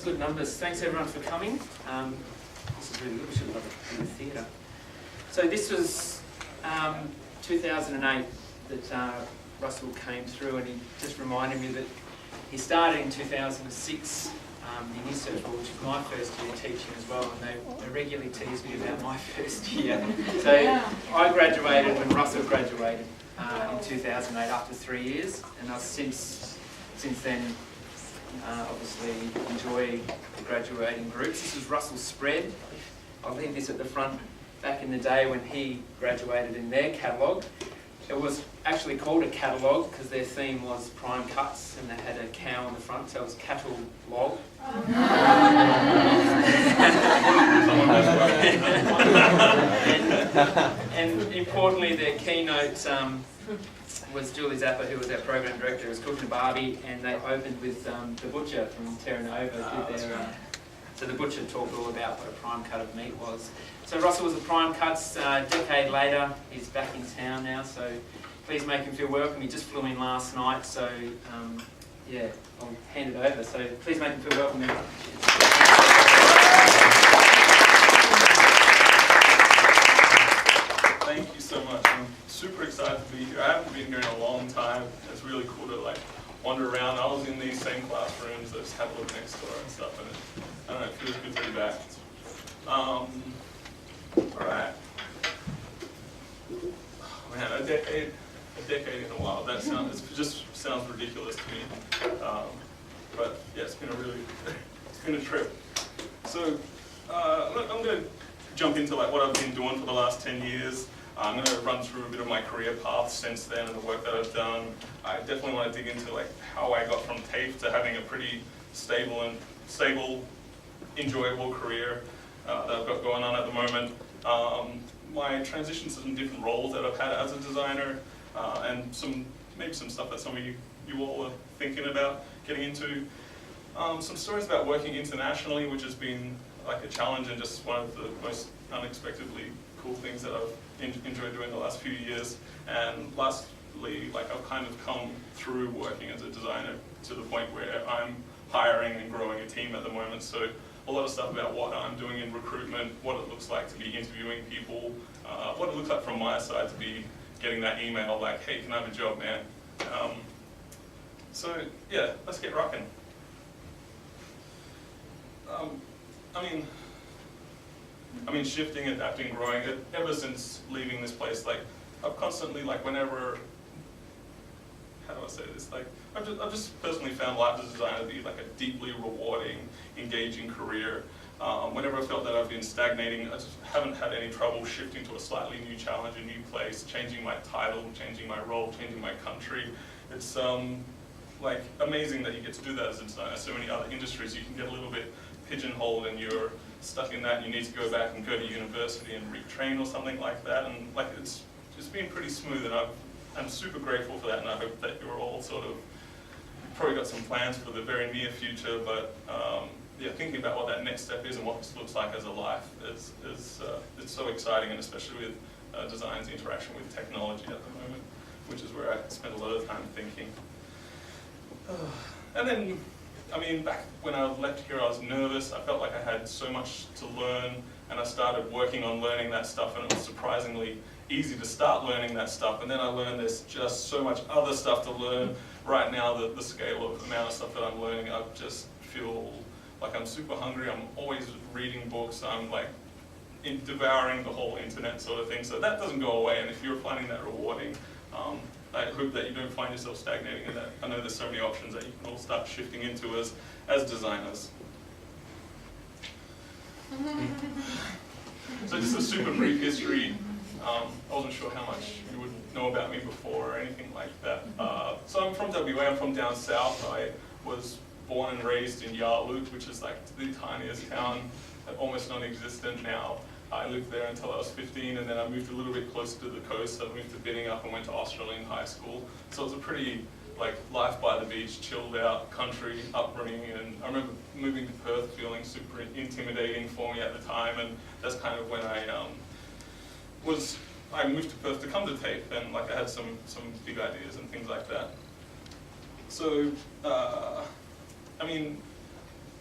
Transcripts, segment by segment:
good numbers. Thanks everyone for coming. This is really good. We should have it in the theatre. So this was 2008 that Russell came through, and he just reminded me that he started in 2006 in his search, which was my first year teaching as well, and they regularly tease me about my first year. So I graduated when Russell graduated in 2008 after 3 years, and I've since then obviously enjoy the graduating groups. This is Russell's spread. I'll leave this at the front. Back in the day when he graduated in their catalogue, it was actually called a catalogue because their theme was Primecuts, and they had a cow on the front, so it was cattle log. and importantly, their keynote was Julie Zappa, who was our program director, was cooking Barbie, and they opened with the butcher from Terra Nova. So the butcher talked all about what a prime cut of meat was. So Russell was a Primecuts. A decade later, he's back in town now, so please make him feel welcome. He just flew in last night, so yeah, I'll hand it over. So please make him feel welcome. Thank you so much. I'm super excited to be here. I haven't been here in a long time. It's really cool to wander around. I was in these same classrooms. I just had a look next door and stuff, and I don't know, it feels good to be back. All right. Oh, man, a decade in a while. It just sounds ridiculous to me. But yeah, it's been a trip. So I'm going to jump into what I've been doing for the last 10 years. I'm going to run through a bit of my career path since then and the work that I've done. I definitely want to dig into how I got from TAFE to having a pretty stable, enjoyable career that I've got going on at the moment. My transitions to some different roles that I've had as a designer, and maybe some stuff that some of you all are thinking about getting into. Some stories about working internationally, which has been a challenge and just one of the most unexpectedly cool things that I've enjoyed doing the last few years. And lastly, I've kind of come through working as a designer to the point where I'm hiring and growing a team at the moment. So a lot of stuff about what I'm doing in recruitment, what it looks like to be interviewing people, what it looks like from my side to be getting that email like, hey, can I have a job, man? So yeah, let's get rocking. I mean, shifting, adapting, growing. Ever since leaving this place, I've constantly, whenever, how do I say this? I've just personally found life as a designer to be a deeply rewarding, engaging career. Whenever I felt that I've been stagnating, I just haven't had any trouble shifting to a slightly new challenge, a new place, changing my title, changing my role, changing my country. It's amazing that you get to do that as a designer. So many other industries you can get a little bit pigeonholed and you're stuck in that. You need to go back and go to university and retrain or something like that. And it's just been pretty smooth, and I'm super grateful for that. And I hope that you're all you've probably got some plans for the very near future. But yeah, thinking about what that next step is and what this looks like as a life is it's so exciting, and especially with design's interaction with technology at the moment, which is where I spend a lot of time thinking. And then, back when I left here, I was nervous. I felt like I had so much to learn, and I started working on learning that stuff, and it was surprisingly easy to start learning that stuff. And then I learned there's just so much other stuff to learn. Right now, the scale of amount of stuff that I'm learning, I just feel like I'm super hungry. I'm always reading books. I'm devouring the whole internet sort of thing. So that doesn't go away, and if you're finding that rewarding, I hope that you don't find yourself stagnating in that. I know there's so many options that you can all start shifting into as designers. So just a super brief history. I wasn't sure how much you would know about me before or anything like that. So I'm from WA, I'm from down south. I was born and raised in Yarloop, which is the tiniest town, almost non-existent now. I lived there until I was 15, and then I moved a little bit closer to the coast. I moved to Binningup and went to Australian high school. So it was a pretty life by the beach, chilled out country upbringing. And I remember moving to Perth feeling super intimidating for me at the time, and that's kind of when I moved to Perth to come to TAFE, and I had some big ideas and things like that. So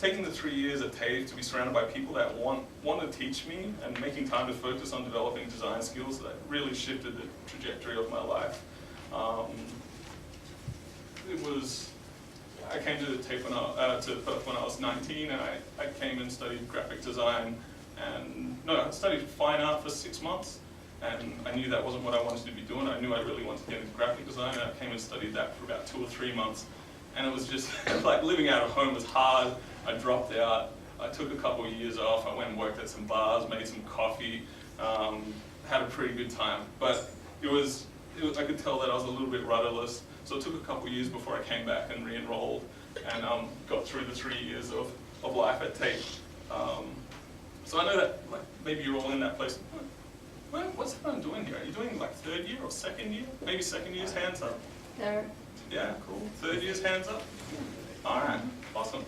taking the 3 years at TAFE to be surrounded by people that want to teach me and making time to focus on developing design skills, that really shifted the trajectory of my life. I came to TAFE to Perth when I was 19, and I came and studied graphic design, and I studied fine art for 6 months, and I knew that wasn't what I wanted to be doing. I knew I really wanted to get into graphic design, and I came and studied that for about 2 or 3 months. And it was just, like, living out of home was hard. I dropped out. I took a couple of years off. I went and worked at some bars, made some coffee, had a pretty good time. But I could tell that I was a little bit rudderless. So it took a couple of years before I came back and re-enrolled and got through the 3 years of life at TAFE. So I know that, like, maybe you're all in that place. What's everyone doing here? Are you doing like 3rd year or 2nd year? Maybe 2nd year's hands up. Third. Yeah, cool. 3rd year's hands up? All right, awesome.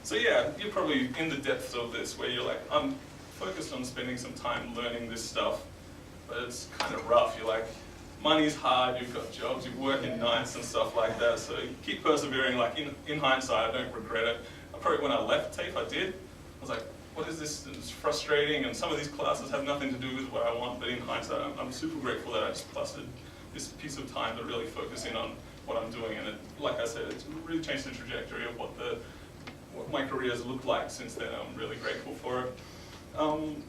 So yeah, you're probably in the depths of this where you're like, I'm focused on spending some time learning this stuff, but it's kind of rough. You're like, money's hard, you've got jobs, you're working nights and stuff like that, so you keep persevering. Like in hindsight, I don't regret it. Probably when I left TAFE, I did. I was like, what is this? It's frustrating, and some of these classes have nothing to do with what I want, but in hindsight, I'm super grateful that I just busted this piece of time to really focus in on what I'm doing, and like I said, it's really changed the trajectory of what my career has looked like since then. I'm really grateful for it. I mean,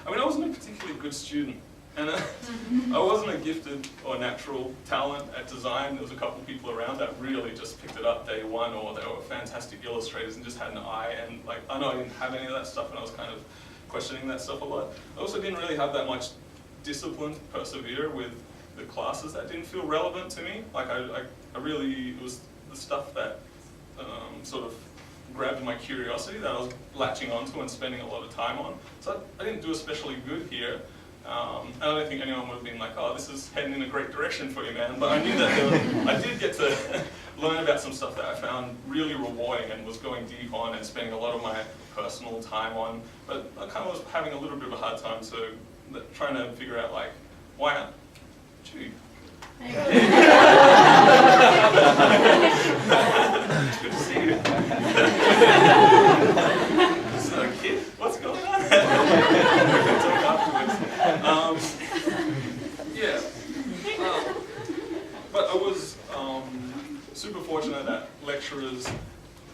I wasn't a particularly good student, and I wasn't a gifted or natural talent at design. There was a couple of people around that really just picked it up day one, or they were fantastic illustrators and just had an eye, and like, I know I didn't have any of that stuff, and I was kind of questioning that stuff a lot. I also didn't really have that much discipline to persevere with the classes that didn't feel relevant to me. Like I really, it was the stuff that sort of grabbed my curiosity that I was latching onto and spending a lot of time on. So I didn't do especially good here. I don't think anyone would have been like, oh, this is heading in a great direction for you, man. But I knew that I did get to learn about some stuff that I found really rewarding and was going deep on and spending a lot of my personal time on. But I kind of was having a little bit of a hard time, so trying to figure out, like, why aren't you? It's good to see you. So, kid, what's going on? We can talk afterwards. Yeah. But I was super fortunate that lecturers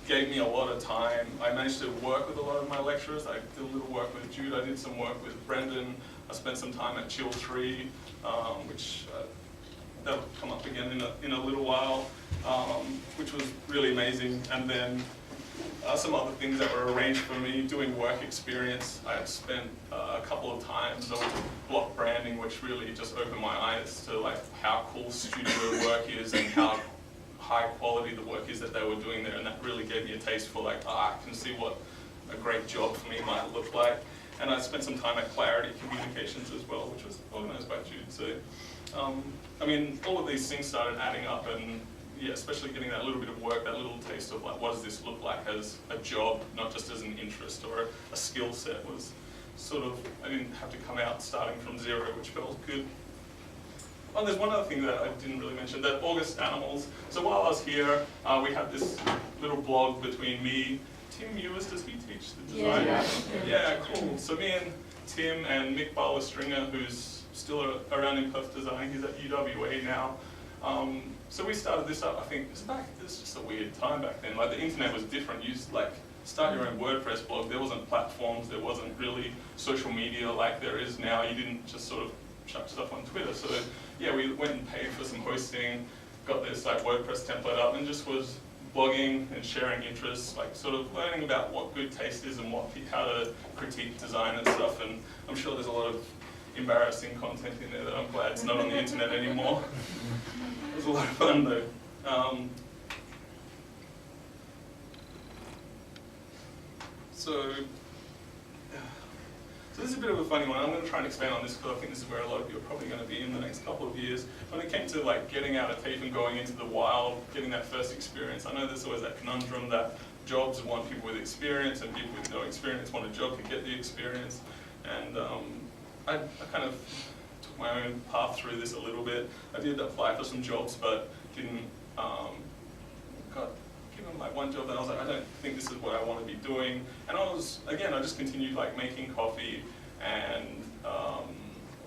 gave me a lot of time. I managed to work with a lot of my lecturers. I did a little work with Jude. I did some work with Brendan. I spent some time at Chill 3, which that'll come up again in a little while, which was really amazing. And then some other things that were arranged for me, doing work experience. I had spent a couple of times on block branding, which really just opened my eyes to like how cool studio work is and how high quality the work is that they were doing there. And that really gave me a taste for like, I can see what a great job for me might look like. And I spent some time at Clarity Communications as well, which was organised by Jude. So, I mean, all of these things started adding up, and yeah, especially getting that little bit of work, that little taste of like, what does this look like as a job, not just as an interest or a skill set, was sort of, I didn't have to come out starting from zero, which felt good. Oh, there's one other thing that I didn't really mention, that August Animals. So while I was here, we had this little blog between me, Tim Ewis, does he teach the design? Yeah, cool. So me and Tim and Mick Barlow-Stringer, who's still around in Perth design, he's at UWA now. So we started this up, I think, it was just a weird time back then. Like the internet was different. You used like start your own WordPress blog. There wasn't platforms, there wasn't really social media like there is now. You didn't just sort of chuck stuff on Twitter. So yeah, we went and paid for some hosting, got this like WordPress template up, and just was blogging and sharing interests, like sort of learning about what good taste is and how to critique design and stuff. And I'm sure there's a lot of embarrassing content in there that I'm glad it's not on the internet anymore. It was a lot of fun though. So this is a bit of a funny one. I'm going to try and expand on this because I think this is where a lot of you are probably going to be in the next couple of years. When it came to like getting out of TAFE and going into the wild, getting that first experience, I know there's always that conundrum that jobs want people with experience and people with no experience want a job to get the experience. And I kind of took my own path through this a little bit. I did apply for some jobs, but didn't, God, like one job, and I was like, I don't think this is what I want to be doing. And I just continued like making coffee and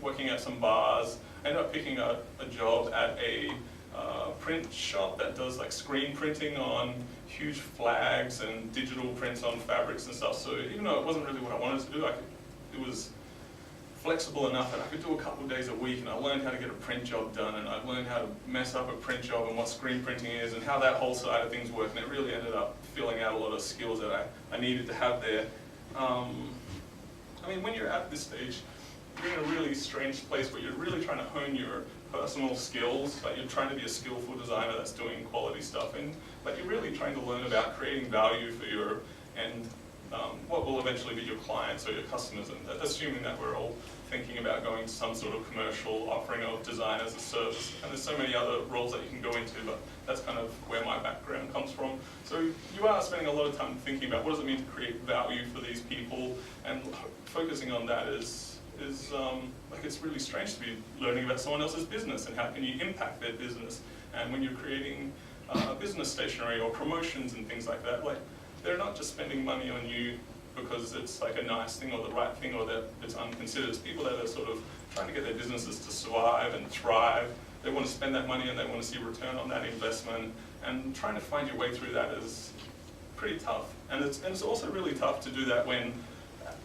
working at some bars. I ended up picking up a job at a print shop that does like screen printing on huge flags and digital prints on fabrics and stuff. So even though it wasn't really what I wanted to do, it was flexible enough that I could do a couple of days a week, and I learned how to get a print job done, and I learned how to mess up a print job and what screen printing is and how that whole side of things work, and it really ended up filling out a lot of skills that I needed to have there. I mean, when you're at this stage, you're in a really strange place where you're really trying to hone your personal skills, like you're trying to be a skillful designer that's doing quality stuff, and like you're really trying to learn about creating value for your what will eventually be your clients or your customers, and assuming that we're all thinking about going to some sort of commercial offering of design as a service. And there's so many other roles that you can go into, but that's kind of where my background comes from. So you are spending a lot of time thinking about what does it mean to create value for these people, and focusing on that is like, it's really strange to be learning about someone else's business and how can you impact their business. And when you're creating business stationery or promotions and things like that, like, they're not just spending money on you because it's like a nice thing or the right thing or that it's unconsidered. It's people that are sort of trying to get their businesses to survive and thrive. They want to spend that money and they want to see a return on that investment, and trying to find your way through that is pretty tough. And it's also really tough to do that when,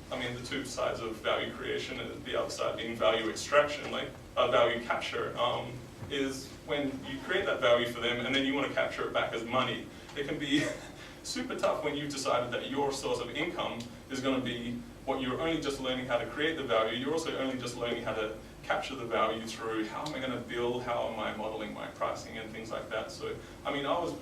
I mean, the two sides of value creation and the other side being value extraction, like value capture, is when you create that value for them and then you want to capture it back as money. It can be super tough when you've decided that your source of income is going to be what you're only just learning how to create the value. You're also only just learning how to capture the value through how am I going to bill, how am I modeling my pricing and things like that. So, I mean, I was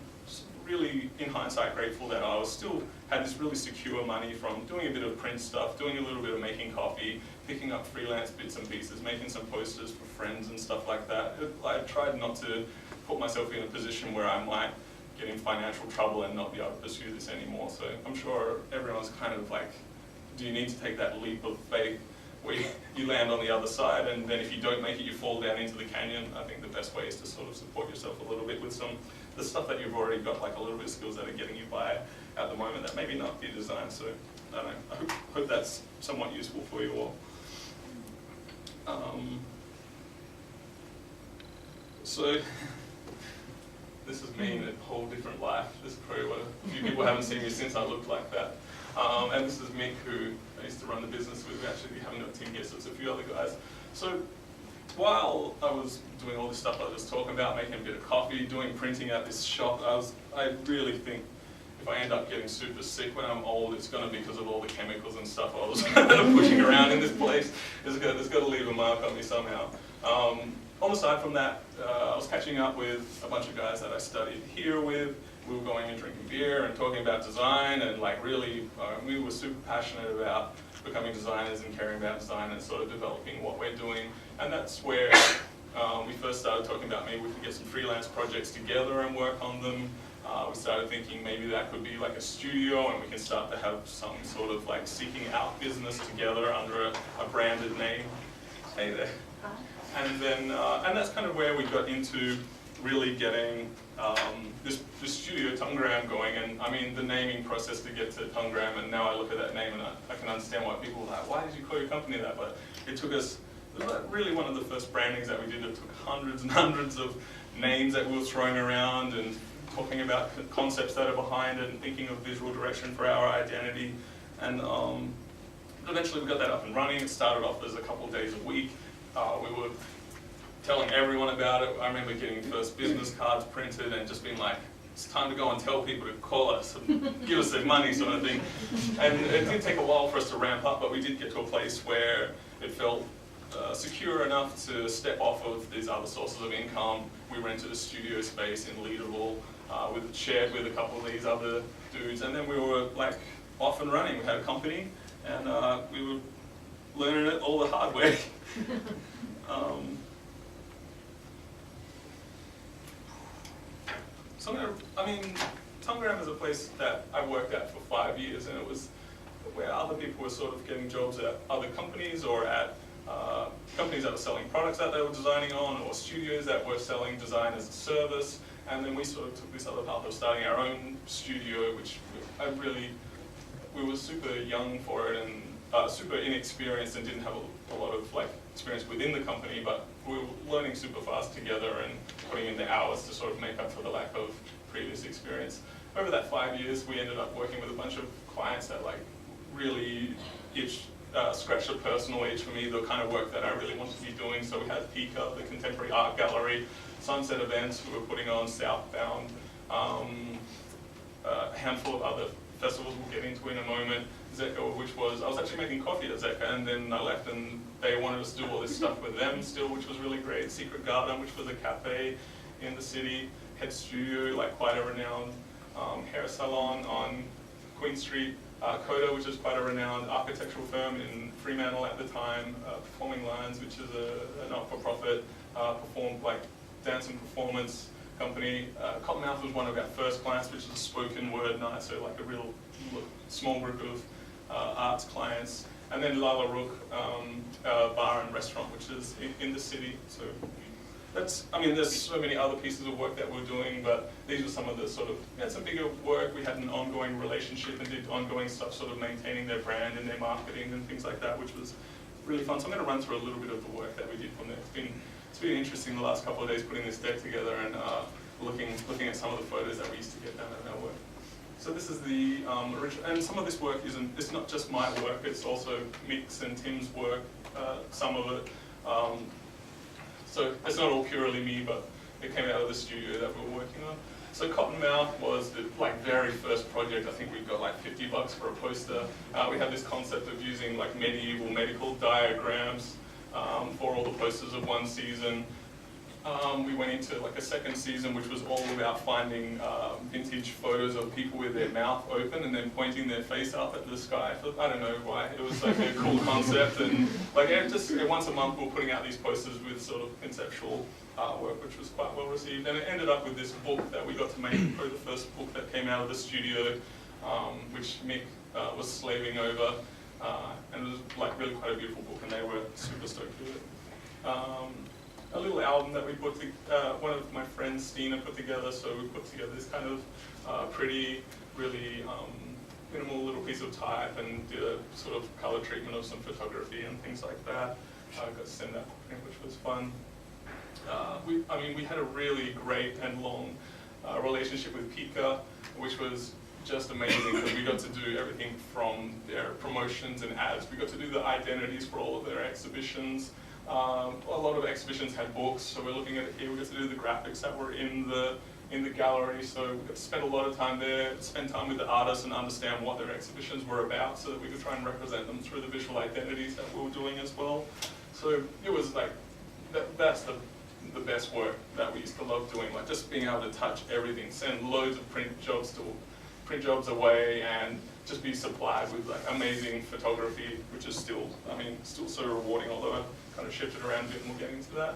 really, in hindsight, grateful that I still had this really secure money from doing a bit of print stuff, doing a little bit of making coffee, picking up freelance bits and pieces, making some posters for friends and stuff like that. I tried not to put myself in a position where I might get in financial trouble and not be able to pursue this anymore. So I'm sure everyone's kind of like, do you need to take that leap of faith where you land on the other side, and then if you don't make it, you fall down into the canyon? I think the best way is to sort of support yourself a little bit with the stuff that you've already got, like a little bit of skills that are getting you by at the moment that maybe not be design. So I don't know, I hope that's somewhat useful for you all. So this is me in a whole different life. This is probably what a few people haven't seen me since I looked like that. And this is Mick, who I used to run the business with. We actually haven't got a team here, so it's a few other guys. So while I was doing all this stuff I was just talking about, making a bit of coffee, doing printing at this shop, I really think if I end up getting super sick when I'm old, it's going to be because of all the chemicals and stuff I was pushing around in this place. It's got to leave a mark on me somehow. On the side from that, I was catching up with a bunch of guys that I studied here with. We were going and drinking beer and talking about design, and like really, we were super passionate about becoming designers and caring about design and sort of developing what we're doing. And that's where we first started talking about maybe we could get some freelance projects together and work on them. We started thinking maybe that could be like a studio, and we can start to have some sort of like seeking out business together under a branded name. Hey there. And then, and that's kind of where we got into really getting this studio Tungram going. And I mean, the naming process to get to Tungram, and now I look at that name and I can understand why people are like, why did you call your company that? But it took us, it was really one of the first brandings that we did. It took hundreds and hundreds of names that we were throwing around and talking about concepts that are behind it and thinking of visual direction for our identity. And eventually we got that up and running. It started off as a couple of days a week. We were telling everyone about it. I remember getting first business cards printed and just being like, it's time to go and tell people to call us and give us their money, sort of thing. And it did take a while for us to ramp up, but we did get to a place where it felt secure enough to step off of these other sources of income. We rented a studio space in Leaderville, shared with a couple of these other dudes, and then we were like off and running. We had a company, and we were learning it all the hard way. I mean, Tungram is a place that I worked at for 5 years, and it was where other people were sort of getting jobs at other companies or at companies that were selling products that they were designing on, or studios that were selling design as a service. And then we sort of took this other path of starting our own studio, which we were super young for it and super inexperienced and didn't have a lot of like experience within the company, but we were learning super fast together and putting in the hours to sort of make up for the lack of previous experience. Over that 5 years, we ended up working with a bunch of clients that like really scratched a personal itch for me, the kind of work that I really wanted to be doing. So we had Pika, the Contemporary Art Gallery, Sunset Events, who were putting on Southbound, a handful of other festivals we'll get into in a moment. Zeka, which was, I was actually making coffee at Zeka, and then I left and they wanted us to do all this stuff with them still, which was really great. Secret Garden, which was a cafe in the city. Head Studio, like quite a renowned hair salon on Queen Street. Coda, which is quite a renowned architectural firm in Fremantle at the time. Performing Lines, which is a not-for-profit like dance and performance company. Cottonmouth was one of our first clients, which is a spoken word night, so like a real small group of arts clients. And then Lala Rook, bar and restaurant, which is in the city. So that's, I mean, there's so many other pieces of work that we're doing, but these were some of the sort of, we had some bigger work. We had an ongoing relationship and did ongoing stuff, sort of maintaining their brand and their marketing and things like that, which was really fun. So I'm going to run through a little bit of the work that we did from there. It's been interesting the last couple of days putting this deck together and looking at some of the photos that we used to get done at our work. So this is the original, and some of this work it's not just my work, it's also Mick's and Tim's work, some of it. So it's not all purely me, but it came out of the studio that we were working on. So Cottonmouth was the very first project. I think we got like $50 for a poster. We had this concept of using like medieval medical diagrams for all the posters of one season. We went into like a second season, which was all about finding vintage photos of people with their mouth open and then pointing their face up at the sky. I don't know why. It was like a cool concept, and like once a month we were putting out these posters with sort of conceptual artwork, which was quite well received. And it ended up with this book that we got to make, probably the first book that came out of the studio, which Mick was slaving over, and it was like really quite a beautiful book, and they were super stoked with it. A little album that we put one of my friends, Stina, put together. So we put together this kind of pretty, really minimal little piece of type and did a sort of color treatment of some photography and things like that. I got to send that print, which was fun. We had a really great and long relationship with Pika, which was just amazing because we got to do everything from their promotions and ads. We got to do the identities for all of their exhibitions. A lot of exhibitions had books, so we're looking at it here. We got to do the graphics that were in the gallery, so we got to spend a lot of time there, spend time with the artists and understand what their exhibitions were about so that we could try and represent them through the visual identities that we were doing as well. So it was like, that's the best work that we used to love doing, like just being able to touch everything, send loads of print jobs away, and just be supplied with like amazing photography, which is still so rewarding, although I kind of shifted around a bit and we'll get into that.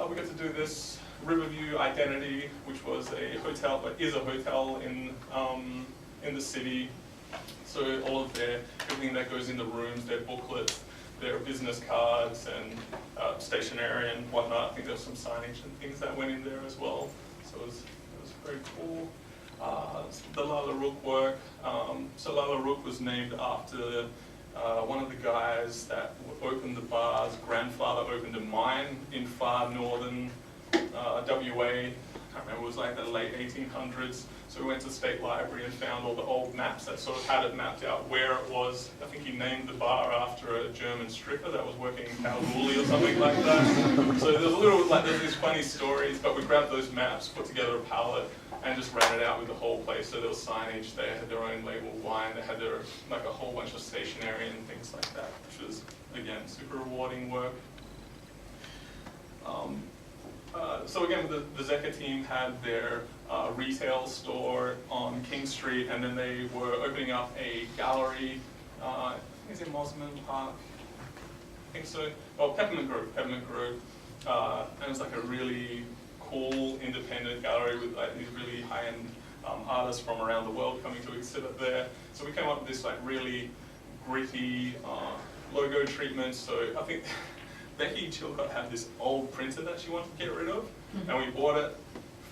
We got to do this Riverview Identity, which was a hotel, but is a hotel in the city. So all of everything that goes in the rooms, their booklets, their business cards and stationery and whatnot. I think there was some signage and things that went in there as well. So it was very cool. The Lala Rook work. So Lala Rook was named after one of the guys that opened the bar's grandfather opened a mine in far northern WA. I can't remember, it was like the late 1800s. So we went to the State Library and found all the old maps that sort of had it mapped out where it was. I think he named the bar after a German stripper that was working in Kalgoorlie or something like that. So there's these funny stories, but we grabbed those maps, put together a palette, and just ran it out with the whole place. So there was signage, they had their own labeled wine, they had their like a whole bunch of stationery and things like that, which was again super rewarding work. So again, the Zeka team had their retail store on King Street, and then they were opening up a gallery. I think it's in Mosman Park. I think so. Oh, Peppermint Grove. And it was like a really cool independent gallery with like these really high-end artists from around the world coming to exhibit there. So we came up with this like really gritty logo treatment. So I think Becky Chilcott had this old printer that she wanted to get rid of, and we bought it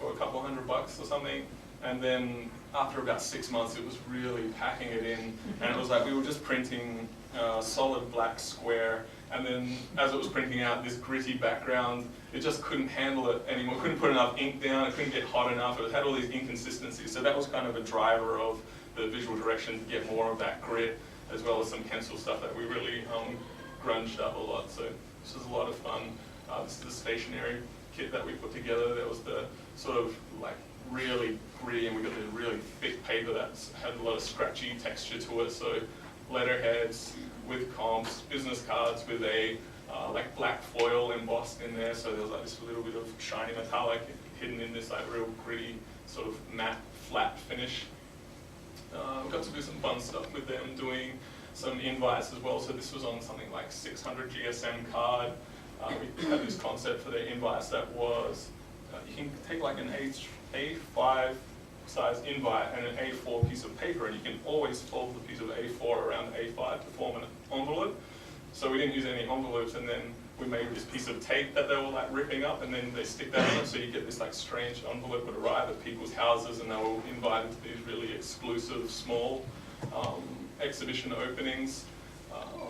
for a couple $100 or something. And then after about 6 months, it was really packing it in. And it was like we were just printing a solid black square. And then as it was printing out this gritty background, it just couldn't handle it anymore. Couldn't put enough ink down, it couldn't get hot enough. It had all these inconsistencies. So that was kind of a driver of the visual direction to get more of that grit, as well as some pencil stuff that we really grunged up a lot. So this was a lot of fun. This is the stationery kit that we put together. There was the sort of like really gritty, and we got the really thick paper that had a lot of scratchy texture to it. So letterheads with comps, business cards with a like black foil embossed in there. So there was like this little bit of shiny metallic hidden in this like real gritty sort of matte flat finish. We got to do some fun stuff with them, doing some invites as well. So this was on something like 600 GSM card. We had this concept for their invites that was, you can take like an A5 size invite and an A4 piece of paper, and you can always fold the piece of A4 around the A5 to form an envelope. So we didn't use any envelopes, and then we made this piece of tape that they were like ripping up, and then they stick that on it, so you get this like strange envelope would arrive at people's houses, and they were invited to these really exclusive small exhibition openings.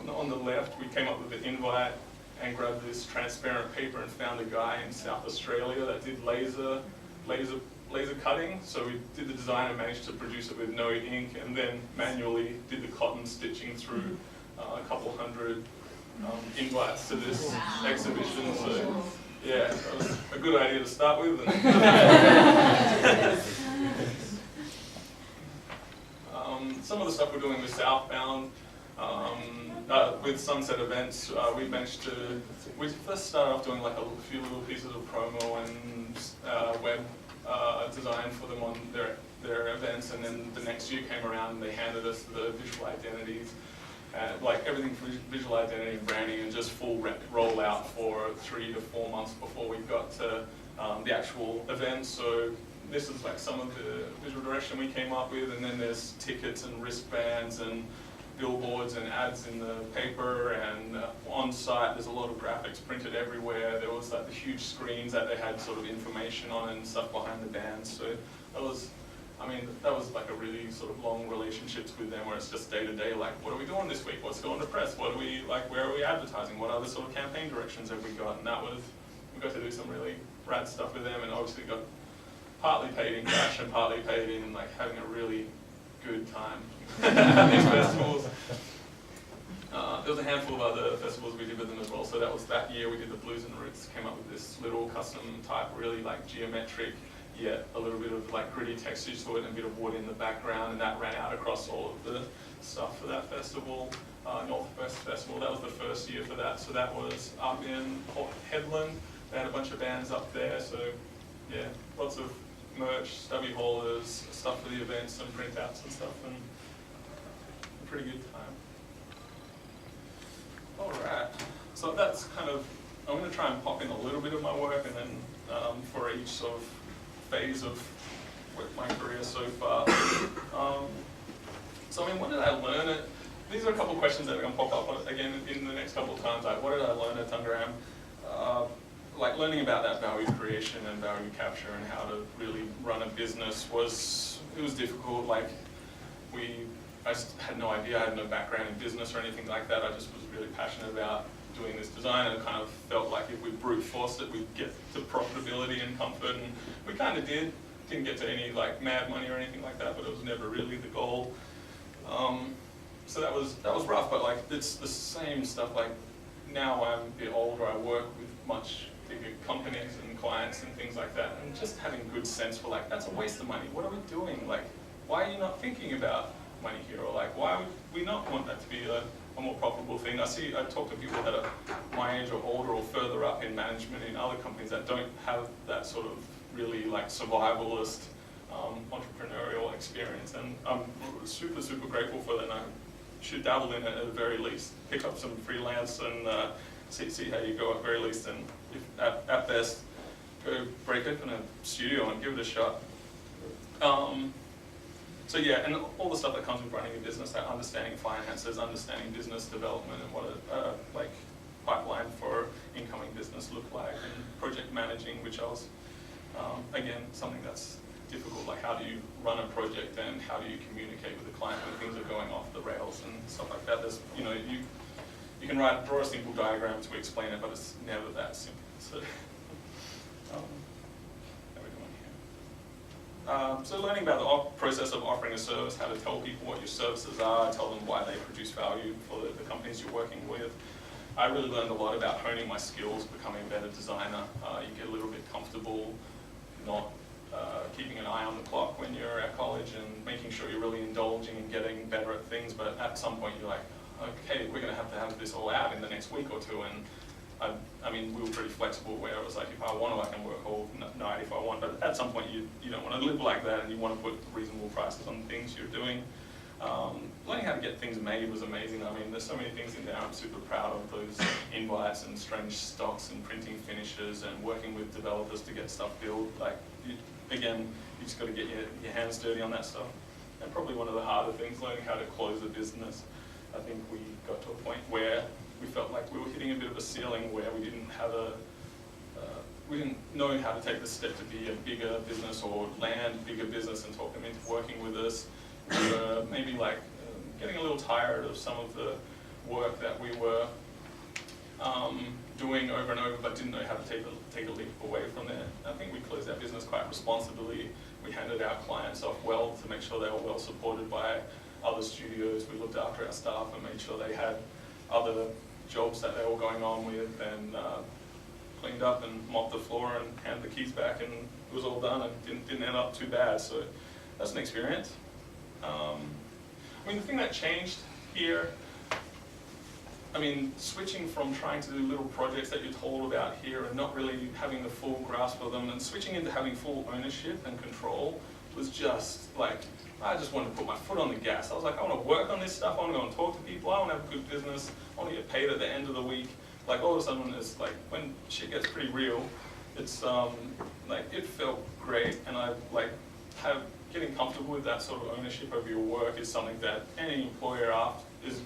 On the left, we came up with an invite and grabbed this transparent paper and found a guy in South Australia that did laser cutting. So we did the design and managed to produce it with no ink, and then manually did the cotton stitching through a couple hundred invites to this exhibition. So yeah, that was a good idea to start with. Some of the stuff we're doing with Southbound, with Sunset Events, we first started off doing like a few little pieces of promo and web design for them on their events, and then the next year came around and they handed us the visual identities, like everything for visual identity and branding, and just full rollout for 3 to 4 months before we got to the actual event. So this is like some of the visual direction we came up with, and then there's tickets and wristbands and billboards and ads in the paper, and on site there's a lot of graphics printed everywhere. There was like the huge screens that they had sort of information on and stuff behind the bands. So that was, that was like a really sort of long relationships with them, where it's just day to day, like what are we doing this week? What's going to press? What are we like? Where are we advertising? What other sort of campaign directions have we got? And we got to do some really rad stuff with them, and obviously got partly paid in cash and partly paid in like having a really good time at these festivals. There was a handful of other festivals we did with them as well. So that was that year we did the Blues and Roots, came up with this little custom type, really like geometric, yet a little bit of like gritty texture to it and a bit of wood in the background, and that ran out across all of the stuff for that festival. North Metro Festival, that was the first year for that. So that was up in Port Hedland. They had a bunch of bands up there. So yeah, lots of merch, stubby haulers, stuff for the events and printouts and stuff, and a pretty good time. Alright, so that's kind of, I'm going to try and pop in a little bit of my work, and then for each sort of phase of my career so far. So when did I learn it? These are a couple of questions that are going to pop up again in the next couple of times. Like, what did I learn at Tungaram? Like learning about that value creation and value capture and how to really run a business was difficult. Like I just had no idea, I had no background in business or anything like that. I just was really passionate about doing this design, and kind of felt like if we brute forced it, we'd get to profitability and comfort, and we kind of did. Didn't get to any like mad money or anything like that, but it was never really the goal. So that was rough, but like it's the same stuff. Like now I'm a bit older, I work with much bigger companies and clients and things like that, and just having good sense for like, that's a waste of money. What are we doing? Like, why are you not thinking about money here? Or like, why would we not want that to be a more profitable thing? I talk to people that are my age or older or further up in management in other companies that don't have that sort of really like survivalist entrepreneurial experience, and I'm super, super grateful for that, and I should dabble in it at the very least. Pick up some freelance and see how you go at very least, and if at best, go break open a studio and give it a shot. So yeah, and all the stuff that comes with running a business, that understanding finances, understanding business development, and what a like pipeline for incoming business look like, and project managing, which I was Again, something that's difficult, like how do you run a project and how do you communicate with the client when things are going off the rails and stuff like that. There's, you know, you can draw a simple diagram to explain it, but it's never that simple. So, how are we doing here? So learning about the process of offering a service, how to tell people what your services are, tell them why they produce value for the companies you're working with. I really learned a lot about honing my skills, becoming a better designer. You get a little bit comfortable not keeping an eye on the clock when you're at college and making sure you're really indulging and getting better at things, but at some point you're like, okay, we're going to have this all out in the next week or two, and I mean, we were pretty flexible where it was like, if I want to, I can work all night if I want, but at some point you don't want to live like that and you want to put reasonable prices on things you're doing. Learning how to get things made was amazing. I mean, there's so many things in there. I'm super proud of those invites and strange stocks and printing finishes and working with developers to get stuff built. Like, again, you just got to get your hands dirty on that stuff. And probably one of the harder things, learning how to close a business. I think we got to a point where we felt like we were hitting a bit of a ceiling where we didn't have we didn't know how to take the step to be a bigger business or land bigger business and talk them into working with us. We were maybe like getting a little tired of some of the work that we were doing over and over, but didn't know how to take a leap away from there. I think we closed our business quite responsibly. We handed our clients off well to make sure they were well supported by other studios. We looked after our staff and made sure they had other jobs that they were going on with, and cleaned up and mopped the floor and handed the keys back, and it was all done and didn't end up too bad. So that's an experience. I mean, the thing that changed here, I mean, switching from trying to do little projects that you're told about here and not really having the full grasp of them, and switching into having full ownership and control was just like, I just wanted to put my foot on the gas. I was like, I want to work on this stuff, I want to go and talk to people, I want to have a good business, I want to get paid at the end of the week. Like, all of a sudden, it's like, when shit gets pretty real, it's like, it felt great, and I like getting comfortable with that sort of ownership of your work is something that any employer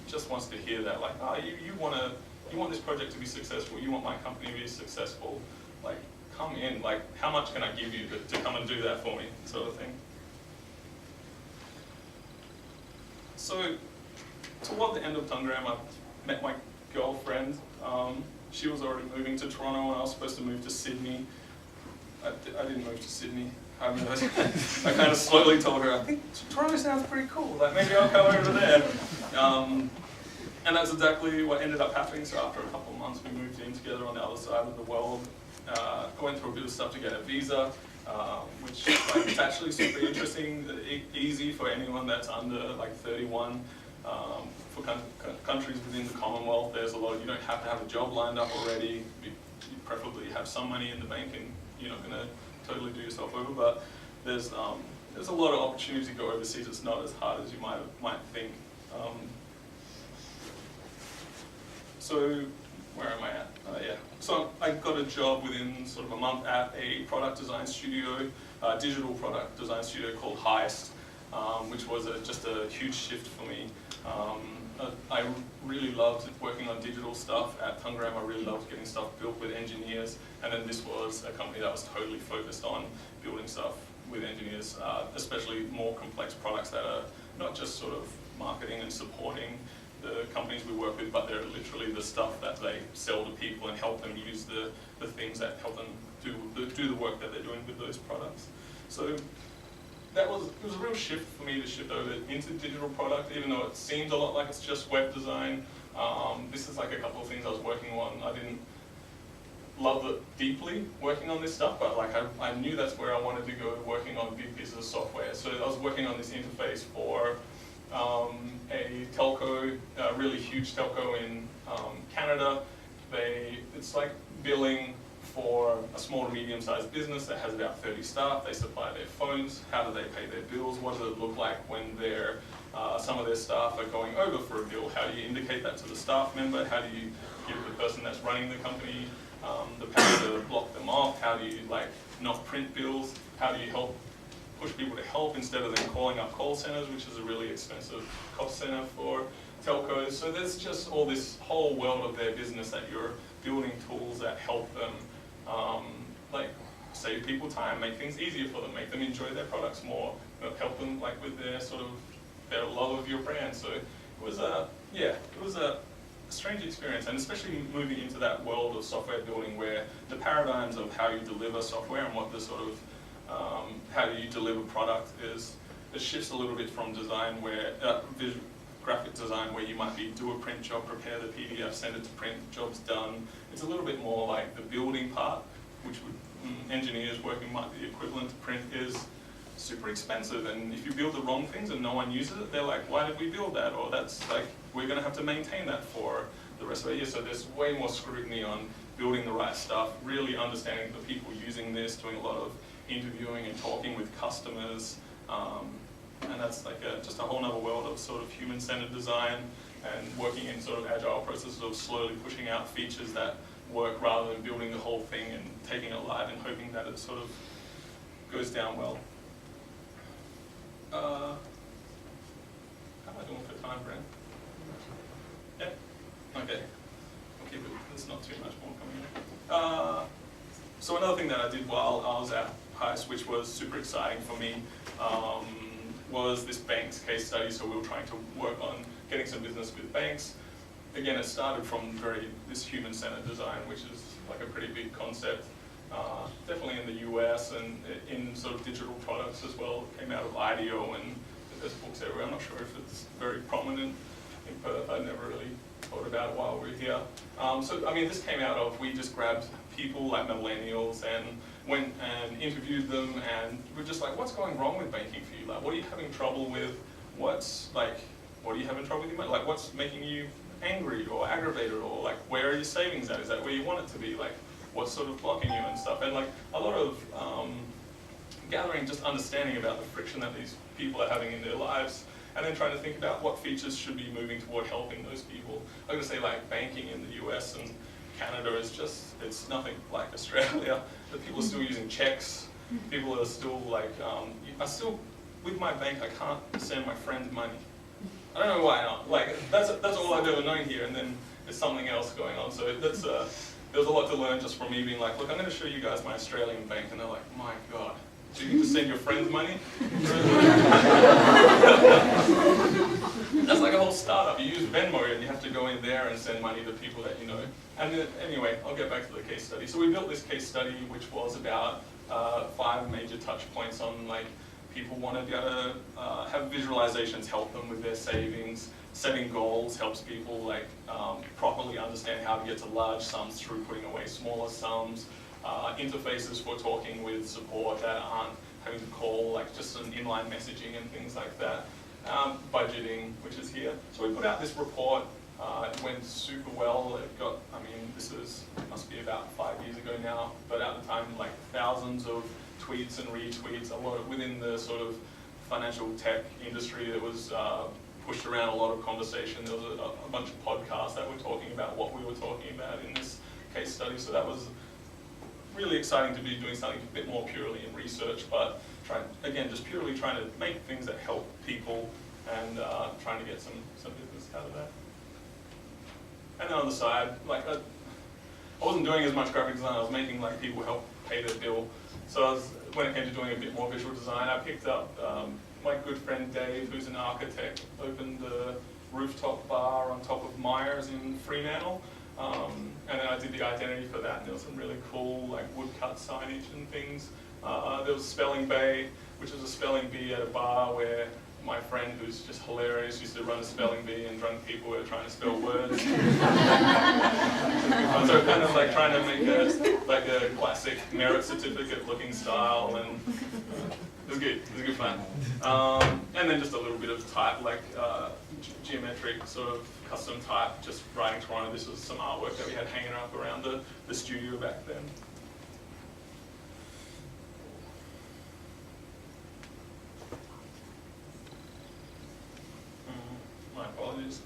just wants to hear that, like, oh, you want this project to be successful, you want my company to be successful, like, come in, like, how much can I give you to come and do that for me, sort of thing. So, toward the end of Tangram, I met my girlfriend. She was already moving to Toronto, and I was supposed to move to Sydney. I didn't move to Sydney. I kind of slowly told her, I think Toronto sounds pretty cool, like maybe I'll come over there. And that's exactly what ended up happening. So after a couple of months, we moved in together on the other side of the world. I went through a bit of stuff to get a visa, which like, it's actually super interesting, easy for anyone that's under like 31. For countries within the Commonwealth, there's a lot, you don't have to have a job lined up already. You preferably have some money in the bank, and you're not going to totally do yourself over, but there's a lot of opportunity to go overseas. It's not as hard as you might think. So where am I at? Yeah. So I got a job within sort of a month at a product design studio, digital product design studio called Heist, which was just a huge shift for me. I really loved working on digital stuff at Tangram. I really loved getting stuff built with engineers, and then this was a company that was totally focused on building stuff with engineers, especially more complex products that are not just sort of marketing and supporting the companies we work with, but they're literally the stuff that they sell to people and help them use the things that help them do the work that they're doing with those products. So it was a real shift for me to shift over into digital product, even though it seems a lot like it's just web design. This is like a couple of things I was working on. I didn't love it deeply working on this stuff, but like I knew that's where I wanted to go, working on big pieces of software. So I was working on this interface for a telco, a really huge telco in Canada. It's like billing for a small to medium-sized business that has about 30 staff. They supply their phones. How do they pay their bills? What does it look like when some of their staff are going over for a bill? How do you indicate that to the staff member? How do you give the person that's running the company the power to block them off? How do you like not print bills? How do you push people to help instead of them calling up call centers, which is a really expensive cost center for telcos? So there's just all this whole world of their business that you're building tools that help them like save people time, make things easier for them, make them enjoy their products more, help them like with their sort of their love of your brand. So it was a strange experience, and especially moving into that world of software building where the paradigms of how you deliver software and what the sort of how you deliver product is, it shifts a little bit from design where graphic design where you might be do a print job, prepare the PDF, send it to print, job's done. It's a little bit more like the building part, which would engineers working might be equivalent to print, is super expensive, and if you build the wrong things and no one uses it, they're like, why did we build that? Or that's like, we're going to have to maintain that for the rest of the year. So there's way more scrutiny on building the right stuff, really understanding the people using this, doing a lot of interviewing and talking with customers, and that's like just a whole other world of sort of human-centered design and working in sort of agile processes of slowly pushing out features that work rather than building the whole thing and taking it live and hoping that it sort of goes down well. How am I doing for time, Brent? Yeah? Okay. I'll keep it, there's not too much more coming in. So another thing that I did while I was at HICE, which was super exciting for me, was this banks case study. So we were trying to work on getting some business with banks. Again, it started from this human-centered design, which is like a pretty big concept. Definitely in the US and in sort of digital products as well. It came out of IDEO, and there's books everywhere. I'm not sure if it's very prominent in Perth. I never really thought about it while we were here. So, I mean, this came out of, we just grabbed people like millennials and went and interviewed them, and we're just like, what's going wrong with banking for you? Like, what are you having trouble with? What are you having trouble with your money? Like, what's making you angry or aggravated, or like, where are your savings at? Is that where you want it to be? Like, what's sort of blocking you and stuff? And like a lot of gathering, just understanding about the friction that these people are having in their lives, and then trying to think about what features should be moving toward helping those people. I'm going to say like banking in the US and Canada is just, it's nothing like Australia. The people are still using checks. People are still like, with my bank, I can't send my friend money. I don't know why not. Like, that's all I've ever known here, and then there's something else going on. So that's there was a lot to learn just from me being like, look, I'm going to show you guys my Australian bank, and they're like, my God, do you need to send your friends money? That's like a whole startup. You use Venmo, and you have to go in there and send money to people that you know. And then, anyway, I'll get back to the case study. So we built this case study, which was about 5 major touch points on like, people want to be able to have visualizations help them with their savings. Setting goals helps people like properly understand how to get to large sums through putting away smaller sums. Interfaces for talking with support that aren't having to call, like just some inline messaging and things like that. Budgeting, which is here. So we put out this report. It went super well. It got, I mean, must be about 5 years ago now, but at the time, like thousands of tweets and retweets, a lot of, within the sort of financial tech industry. It was pushed around, a lot of conversation. There was a bunch of podcasts that were talking about what we were talking about in this case study. So that was really exciting to be doing something a bit more purely in research, but just purely trying to make things that help people and trying to get some business out of that. And then on the side, like I wasn't doing as much graphic design. I was making like people help pay their bill. So when it came to doing a bit more visual design, I picked up my good friend Dave, who's an architect, opened a rooftop bar on top of Myers in Fremantle. And then I did the identity for that, and there was some really cool like woodcut signage and things. There was Spelling Bee, which was a spelling bee at a bar where my friend, who's just hilarious, used to run a spelling bee, and drunk people were trying to spell words. So kind of like trying to make a classic merit certificate looking style, and it was good. It was good fun. And then just a little bit of type, like geometric sort of custom type, just writing Toronto. This was some artwork that we had hanging up around the studio back then. My apologies.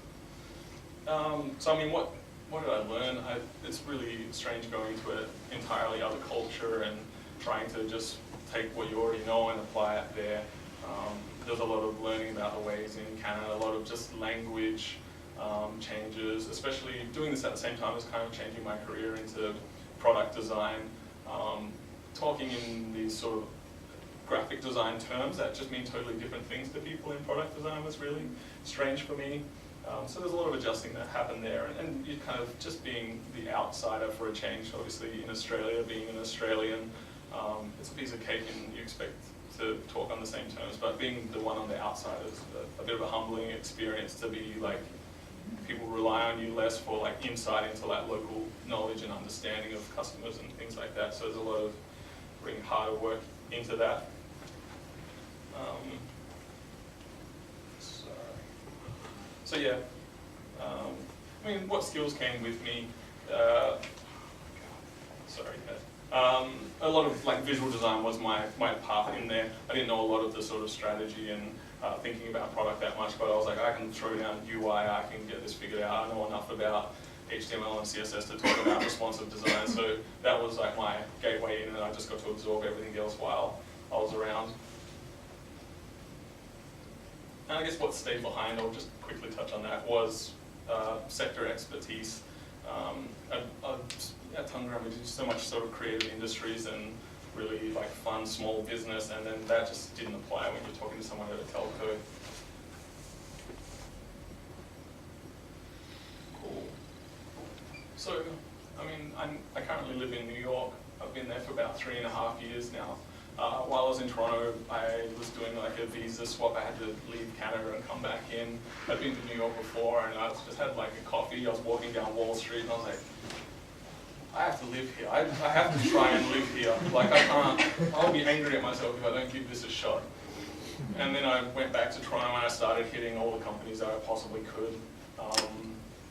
So I mean, what did I learn? It's really strange going to an entirely other culture and trying to just take what you already know and apply it there. There's a lot of learning about the ways in Canada, a lot of just language changes, especially doing this at the same time as kind of changing my career into product design. talking in these sort of graphic design terms that just mean totally different things to people in product design was really strange for me. So there's a lot of adjusting that happened there, and you kind of just being the outsider for a change. Obviously in Australia, being an Australian, it's a piece of cake and you expect to talk on the same terms, but being the one on the outside is a bit of a humbling experience to be like, people rely on you less for like insight into like local knowledge and understanding of customers and things like that. So there's a lot of bringing harder work into that. So yeah, I mean, what skills came with me? A lot of like visual design was my path in there. I didn't know a lot of the sort of strategy and thinking about product that much, but I was like, I can throw down UI, I can get this figured out. I know enough about HTML and CSS to talk about responsive design. So that was like my gateway in, and I just got to absorb everything else while I was around. And I guess what stayed behind, I'll just quickly touch on that, was sector expertise. At Tangram we do so much sort of creative industries and really like fun small business, and then that just didn't apply when you're talking to someone at a telco. Cool. So, I mean, I currently live in New York. I've been there for about 3.5 years now. While I was in Toronto, I was doing like a visa swap. I had to leave Canada and come back in. I'd been to New York before, and I just had like a coffee. I was walking down Wall Street, and I was like, I have to live here. I have to try and live here. Like I can't, I'll be angry at myself if I don't give this a shot. And then I went back to Toronto and I started hitting all the companies that I possibly could.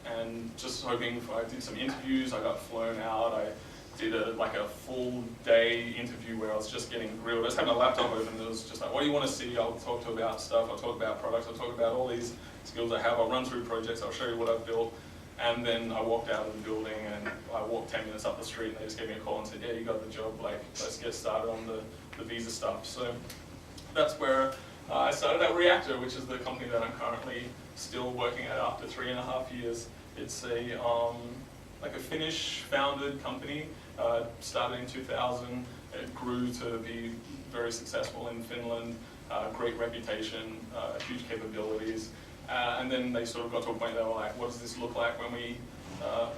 And just hoping, I did some interviews, I got flown out, I did like a full day interview where I was just getting grilled. I just had my laptop open and it was just like, what do you want to see? I'll talk to about stuff, I'll talk about products, I'll talk about all these skills I have, I'll run through projects, I'll show you what I've built. And then I walked out of the building and I walked 10 minutes up the street and they just gave me a call and said, yeah, you got the job, like, let's get started on the visa stuff. So that's where I started at Reactor, which is the company that I'm currently still working at after 3.5 years. It's a like a Finnish-founded company, started in 2000. It grew to be very successful in Finland, great reputation, huge capabilities. And then they sort of got to a point they were like, what does this look like when we,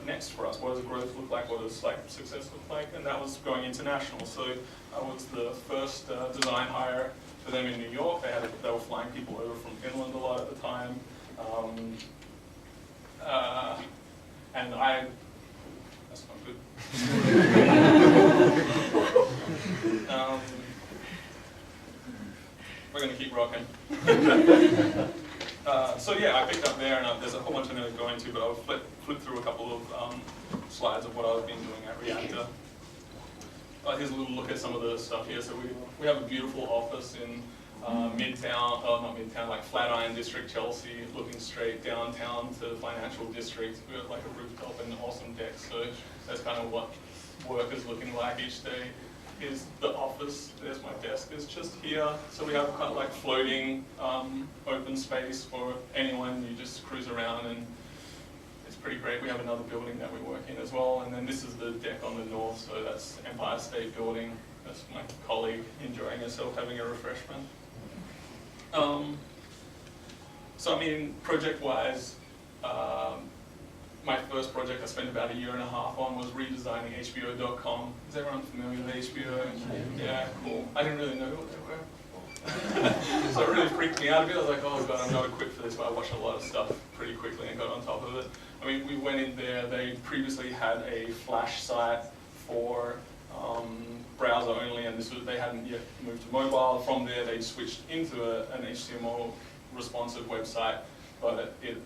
next for us? What does growth look like? What does like success look like? And that was going international. So I was the first design hire for them in New York. They were flying people over from Finland a lot at the time. And that's not good. We're going to keep rocking. So yeah, I picked up there, and there's a whole bunch I'm going to go into, but I'll flip through a couple of slides of what I've been doing at Reactor. Here's a little look at some of the stuff here. So we have a beautiful office in Midtown, not Midtown, like Flatiron District, Chelsea, looking straight downtown to the Financial District. We've got like a rooftop and awesome decks, so that's kind of what work is looking like each day. Is the office, there's my desk, is just here. So we have kind of like floating open space for anyone. You just cruise around and it's pretty great. We have another building that we work in as well. And then this is the deck on the north, so that's Empire State Building. That's my colleague enjoying herself, having a refreshment. So I mean, project-wise, my first project I spent about 1.5 years on was redesigning HBO.com. Is everyone familiar with HBO? Yeah, cool. I didn't really know what they were. So it really freaked me out a bit. I was like, oh god, I'm not equipped for this, but I watched a lot of stuff pretty quickly and got on top of it. I mean, we went in there, they previously had a Flash site for browser only, and they hadn't yet moved to mobile. From there, they switched into an HTML responsive website, but it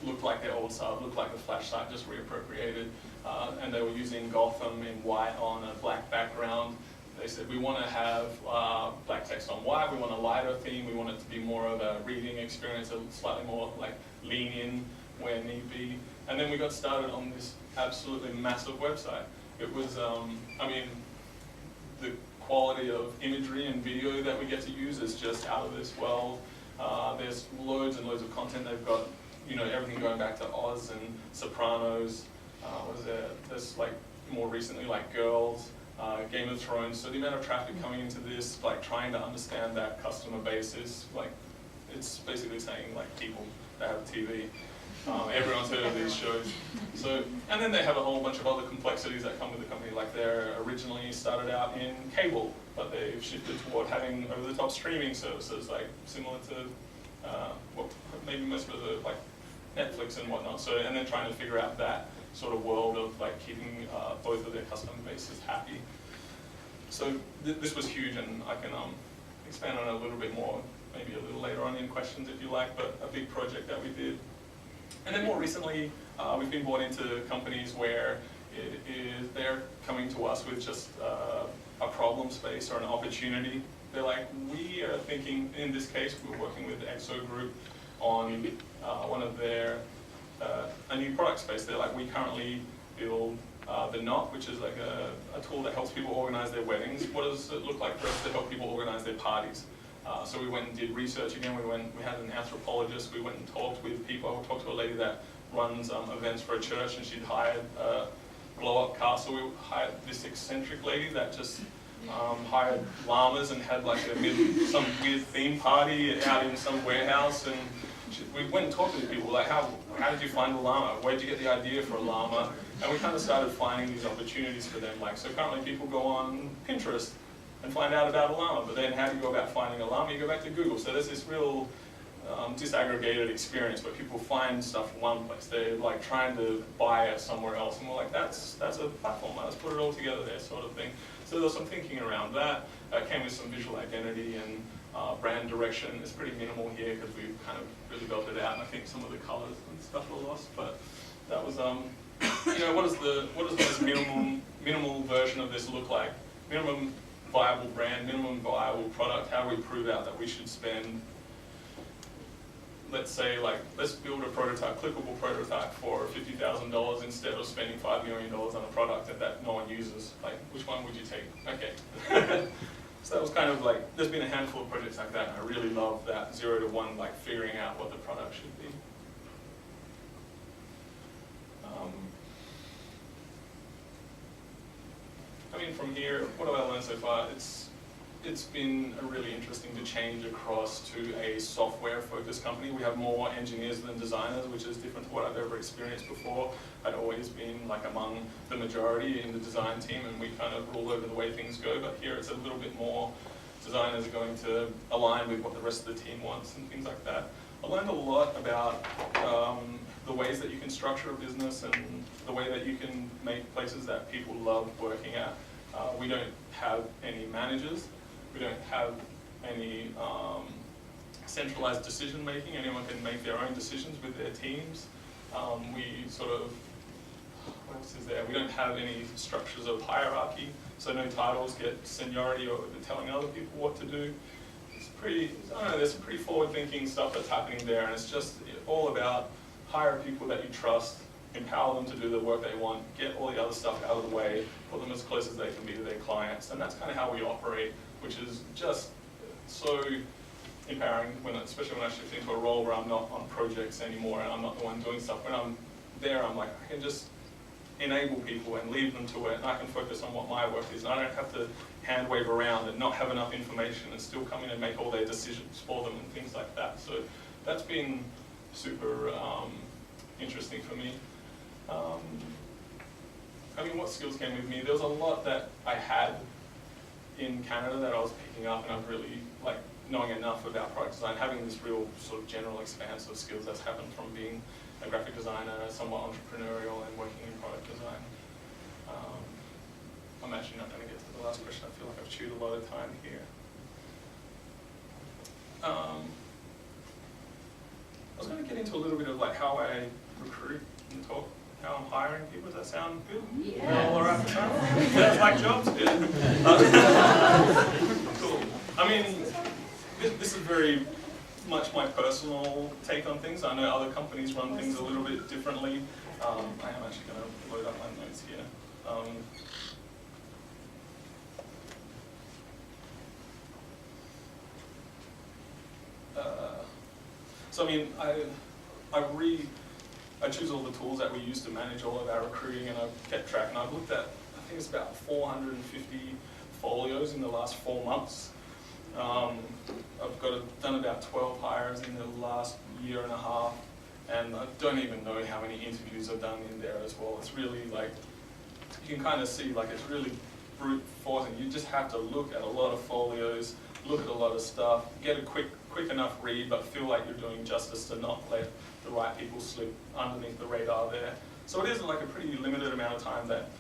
looked like their old site, looked like the Flash site, just reappropriated. And they were using Gotham in white on a black background. They said, we want to have black text on white, we want a lighter theme, we want it to be more of a reading experience, slightly more like lean in where need be. And then we got started on this absolutely massive website. It was, I mean, the quality of imagery and video that we get to use is just out of this world. There's loads and loads of content. They've got, you know, everything going back to Oz and Sopranos. There's like more recently like Girls. Game of Thrones. So the amount of traffic coming into this, like trying to understand that customer base is like, it's basically saying like people that have TV. Everyone's heard of these shows. So, and then they have a whole bunch of other complexities that come with the company. Like they're originally started out in cable, but they've shifted toward having over-the-top streaming services, like similar to what maybe most of the like Netflix and whatnot. So, and then trying to figure out that sort of world of like keeping both of their customer bases happy. So this was huge, and I can expand on it a little bit more, maybe a little later on in questions if you like, but a big project that we did. And then more recently, we've been brought into companies where they're coming to us with just a problem space or an opportunity. They're like, we are thinking, in this case, we're working with EXO Group on one of their, a new product space. They're like, we currently build the Knot, which is like a tool that helps people organize their weddings. What does it look like for us to help people organize their parties? So we went and did research again. We had an anthropologist. We went and talked with people. We talked to a lady that runs events for a church, and she'd hired a blow-up castle. We hired this eccentric lady that just hired llamas and had like some weird theme party out in some warehouse. And we went and talked to these people, like, how did you find a llama? Where did you get the idea for a llama? And we kind of started finding these opportunities for them. Like, so currently people go on Pinterest and find out about a llama, but then how do you go about finding a llama? You go back to Google. So there's this real disaggregated experience where people find stuff in one place. They're like trying to buy it somewhere else, and we're like, that's a platform, let's put it all together there, sort of thing. So there's some thinking around that. Came with some visual identity and brand direction. It's pretty minimal here because we've kind of really built it out, and I think some of the colors and stuff were lost, but that was, you know, what does this minimal version of this look like? Minimum viable brand, minimum viable product. How do we prove out that we should spend, let's say, like, let's build a prototype, clickable prototype for $50,000 instead of spending $5 million on a product that no one uses. Like, which one would you take? Okay. So that was kind of like, there's been a handful of projects like that, and I really love that 0 to 1, like figuring out what the product should be. I mean, from here, what have I learned so far? It's been really interesting to change across to a software-focused company. We have more engineers than designers, which is different to what I've ever experienced before. I'd always been like among the majority in the design team, and we kind of rule over the way things go. But here it's a little bit more, designers are going to align with what the rest of the team wants and things like that. I learned a lot about the ways that you can structure a business and the way that you can make places that people love working at. We don't have any managers. We don't have any centralized decision making. Anyone can make their own decisions with their teams. We sort of, what else is there? We don't have any structures of hierarchy, so no titles get seniority or telling other people what to do. It's pretty, I don't know, there's some pretty forward-thinking stuff that's happening there, and it's just all about hire people that you trust, empower them to do the work they want, get all the other stuff out of the way, put them as close as they can be to their clients, and that's kind of how we operate, which is just so empowering, especially when I shift into a role where I'm not on projects anymore and I'm not the one doing stuff. When I'm there, I'm like, I can just enable people and leave them to it, and I can focus on what my work is, and I don't have to hand wave around and not have enough information and still come in and make all their decisions for them and things like that. So that's been super interesting for me. I mean, what skills came with me? There was a lot that I had in Canada that I was picking up, and I've really, like, knowing enough about product design, having this real sort of general expanse of skills that's happened from being a graphic designer, somewhat entrepreneurial, and working in product design. I'm actually not going to get to the last question. I feel like I've chewed a lot of time here. I was going to get into a little bit of like how I recruit and talk, how I'm hiring people. Does that sound good? Yeah. All right for time? Sounds like jobs? Yeah. Cool. I mean, this is very much my personal take on things. I know other companies run things a little bit differently. I am actually going to load up my notes here. So I mean, I choose all the tools that we use to manage all of our recruiting, and I've kept track, and I've looked at, I think it's about 450 folios in the last 4 months. I've done about 12 hires in the last year and a half, and I don't even know how many interviews I've done in there as well. It's really like, you can kind of see like it's really brute forcing. You just have to look at a lot of folios, look at a lot of stuff, get a quick enough read, but feel like you're doing justice to not let the right people slip underneath the radar there. So it is like a pretty limited amount of time that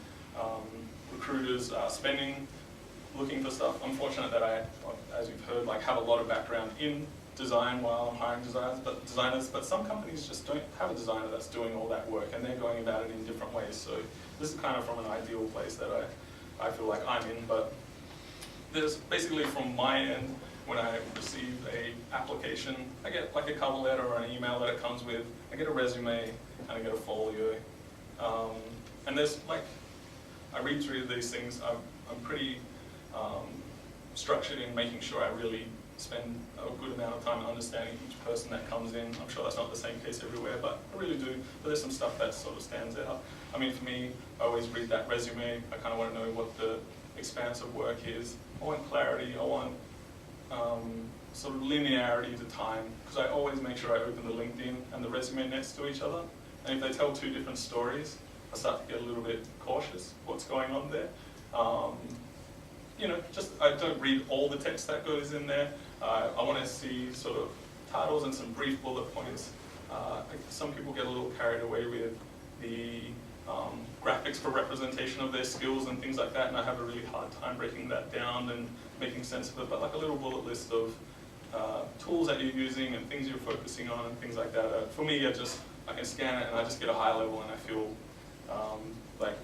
recruiters are spending looking for stuff. I'm fortunate that I, as you've heard, like have a lot of background in design while I'm hiring designers, but some companies just don't have a designer that's doing all that work, and they're going about it in different ways. So this is kind of from an ideal place that I feel like I'm in, but there's basically from my end, when I receive a application, I get like a cover letter or an email that it comes with, I get a resume, and I get a folio. And there's like, I read through these things, I'm pretty structured in making sure I really spend a good amount of time understanding each person that comes in. I'm sure that's not the same case everywhere, but I really do. But there's some stuff that sort of stands out. I mean, for me, I always read that resume. I kind of want to know what the expanse of work is. I want clarity. I want sort of linearity to time, because I always make sure I open the LinkedIn and the resume next to each other. And if they tell two different stories, I start to get a little bit cautious what's going on there. You know, just I don't read all the text that goes in there. I want to see sort of titles and some brief bullet points. Some people get a little carried away with the graphics for representation of their skills and things like that, and I have a really hard time breaking that down and making sense of it, but like a little bullet list of tools that you're using and things you're focusing on and things like that. For me, I can scan it and I just get a high level, and I feel like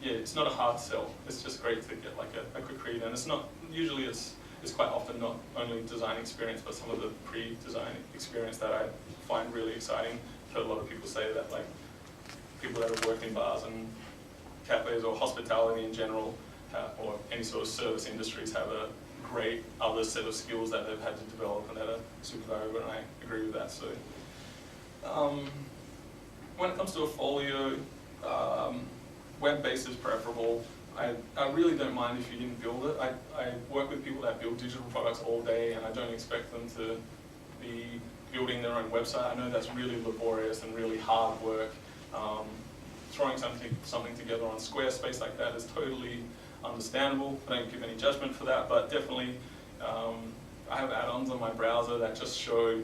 it's not a hard sell. It's just great to get like a quick read, and it's not, usually it's quite often not only design experience, but some of the pre-design experience that I find really exciting. I've heard a lot of people say that, like people that have worked in bars and cafes or hospitality in general, or any sort of service industries, have a great other set of skills that they've had to develop and that are super valuable, and I agree with that. So when it comes to a folio, web-based is preferable. I really don't mind if you didn't build it. I work with people that build digital products all day, and I don't expect them to be building their own website. I know that's really laborious and really hard work. Throwing something together on Squarespace like that is totally understandable. I don't give any judgment for that, but definitely I have add-ons on my browser that just show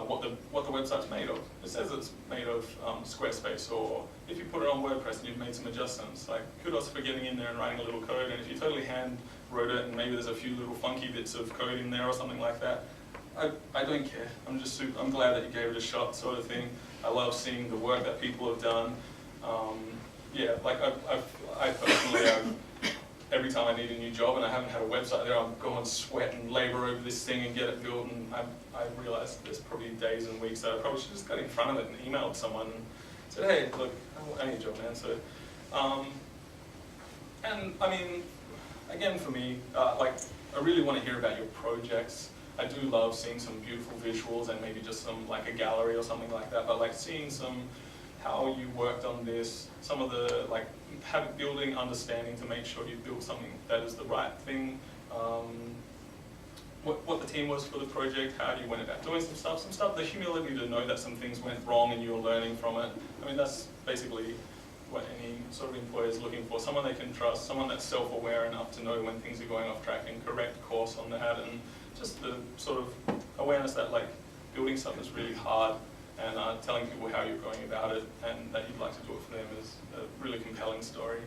what the website's made of. It says it's made of Squarespace, or if you put it on WordPress and you've made some adjustments, like kudos for getting in there and writing a little code. And if you totally hand wrote it and maybe there's a few little funky bits of code in there or something like that, I don't care. I'm glad that you gave it a shot, sort of thing. I love seeing the work that people have done. Yeah, like I personally, every time I need a new job and I haven't had a website there, I'll go and sweat and labor over this thing and get it built, and I realized there's probably days and weeks that I probably should just got in front of it and emailed someone and said, hey, look, I need a job, man. So, and I mean, again for me, like I really want to hear about your projects. I do love seeing some beautiful visuals and maybe just some like a gallery or something like that, but like seeing some how you worked on this, some of the like building understanding to make sure you build something that is the right thing, what the team was for the project, how you went about doing some stuff, the humility to know that some things went wrong and you were learning from it. I mean, that's basically what any sort of employer is looking for, someone they can trust, someone that's self-aware enough to know when things are going off track and correct course on that, and just the sort of awareness that like building stuff is really hard, and telling people how you're going about it and that you'd like to do it for them is a really compelling story.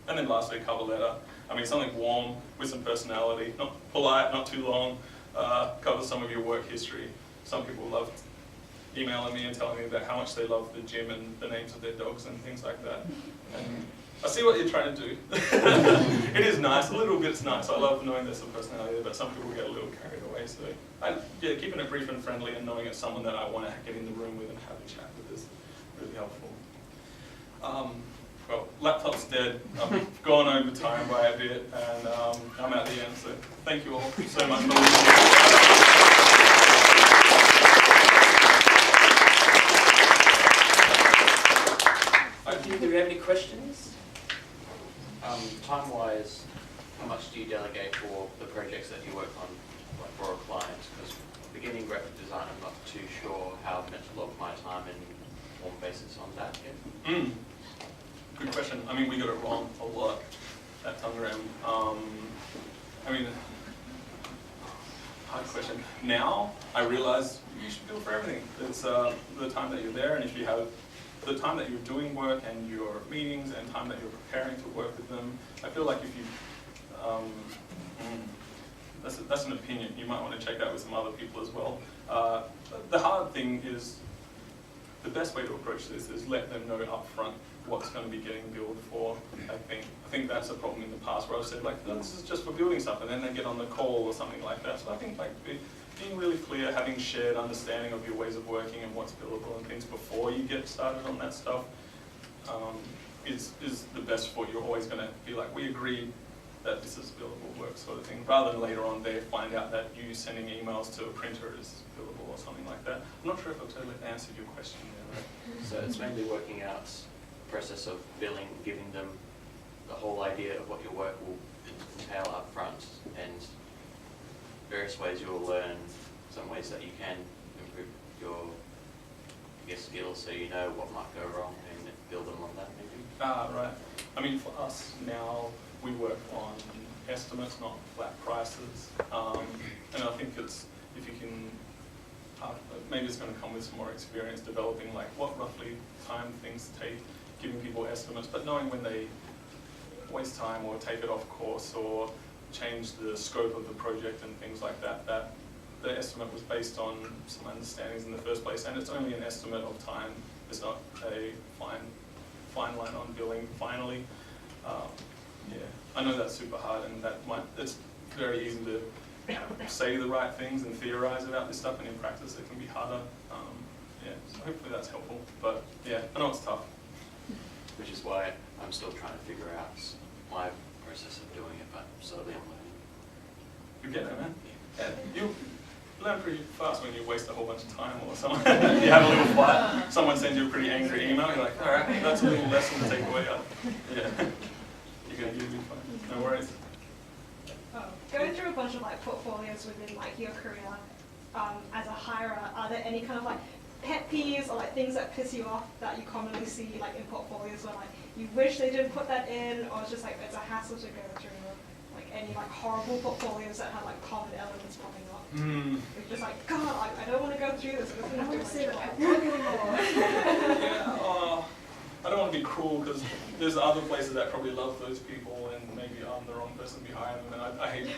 And then lastly, a cover letter. I mean, something warm with some personality, not polite, not too long, covers some of your work history. Some people love emailing me and telling me about how much they love the gym and the names of their dogs and things like that. And I see what you're trying to do. It is nice, a little bit's nice. I love knowing there's some personality there, but some people get a little carried away. So yeah, keeping it brief and friendly and knowing it's someone that I want to get in the room with and have a chat with is really helpful. Well, laptop's dead. I've gone over time by a bit, and I'm at the end. So thank you all so much for listening. you. Do we have any questions? Time-wise, how much do you delegate for the projects that you work on, like for a client? Because beginning graphic design, I'm not too sure how I'm meant to log my time and form basis on that yet. Good question. I mean, we got it wrong a lot at Tangram. I mean, hard question. Now, I realize you should bill for everything. It's the time that you're there, and if you have the time that you're doing work and your meetings and time that you're preparing to work with them. I feel like if you, that's an opinion. You might want to check that with some other people as well. The hard thing is, the best way to approach this is let them know up front what's going to be getting billed for. I think that's a problem in the past where I've said like, no, this is just for building stuff, and then they get on the call or something like that. So I think like being really clear, having shared understanding of your ways of working and what's billable and things before you get started on that stuff is the best for you. You're always going to be like, we agreed that this is billable work sort of thing, rather than later on they find out that you sending emails to a printer is billable or something like that. I'm not sure if I've totally answered your question there, right? So it's mainly working out the process of billing, giving them the whole idea of what your work will entail up front, and various ways you'll learn some ways that you can improve your, I guess, skills, so you know what might go wrong and build them on that maybe. Right. I mean, for us now, we work on estimates, not flat prices. And I think it's, if you can, maybe it's going to come with some more experience developing like what roughly time things take, giving people estimates, but knowing when they waste time or take it off course or change the scope of the project and things like that, that the estimate was based on some understandings in the first place, and it's only an estimate of time. It's not a fine line on billing finally. Yeah, I know that's super hard, and it's very easy to say the right things and theorize about this stuff, and in practice it can be harder. Yeah, so hopefully that's helpful. But yeah, I know it's tough. Which is why I'm still trying to figure out my process of doing it, but slowly I'm learning. You get it, man. Yeah. You learn pretty fast when you waste a whole bunch of time or someone, you have a little fight, someone sends you a pretty angry email, you're like, all right, that's a little lesson to take away. Yeah, you're going to be fine. No worries. Going through a bunch of like portfolios within like your career as a hirer, are there any kind of like pet peeves or like things that piss you off that you commonly see like in portfolios where like you wish they didn't put that in, or it's just like it's a hassle to go through? Like any like horrible portfolios that have like common elements popping up. It's just like, God, I don't want to go through this. I don't want to see that anymore. Yeah, I don't want to be cruel because there's other places that probably love those people, and maybe I'm the wrong person to be hiring them, and I hate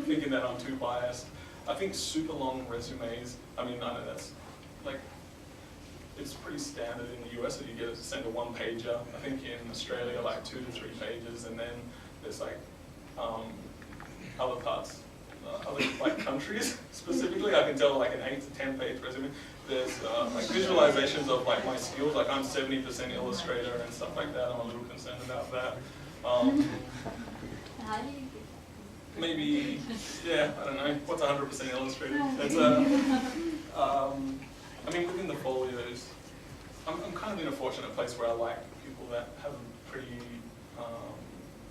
thinking that I'm too biased. I think super long resumes, I mean, I know that's like, it's pretty standard in the US that you get to send a one-pager. I think in Australia like 2 to 3 pages, and then there's like other parts, other like countries specifically, I can tell like an 8 to 10 page resume. There's like visualizations of like my skills, like I'm 70% illustrator and stuff like that. I'm a little concerned about that. How do you get Maybe, yeah, I don't know, what's 100% illustrator? It's, I mean, within the folios, I'm kind of in a fortunate place where I like people that have a pretty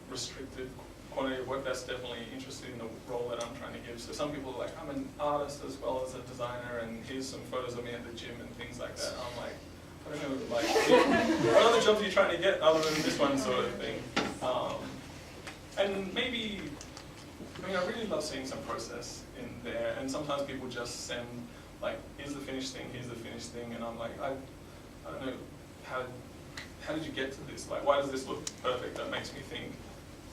restricted quantity of work. That's definitely interested in the role that I'm trying to give. So some people are like, I'm an artist as well as a designer, and here's some photos of me at the gym and things like that. I'm like, I don't know, like, what other jobs are you trying to get other than this one sort of thing? And maybe, I mean, I really love seeing some process in there, and sometimes people just send, like, here's the finished thing, and I'm like, I don't know, how did you get to this? Like, why does this look perfect? That makes me think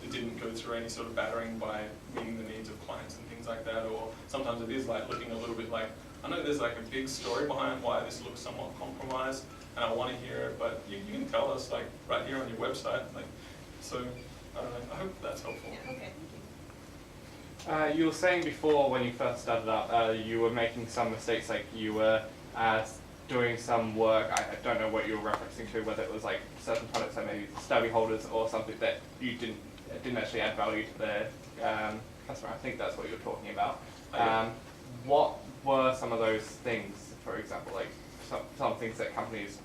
it didn't go through any sort of battering by meeting the needs of clients and things like that, or sometimes it is like looking a little bit like, I know there's like a big story behind why this looks somewhat compromised, and I want to hear it, but you can tell us like right here on your website, like, so, I don't know, I hope that's helpful. Yeah, okay. You were saying before when you first started up, you were making some mistakes, like you were doing some work, I don't know what you were referencing to, whether it was like certain products that maybe stubby holders or something that you didn't actually add value to the customer. I think that's what you were talking about. What were some of those things, for example, like some things that companies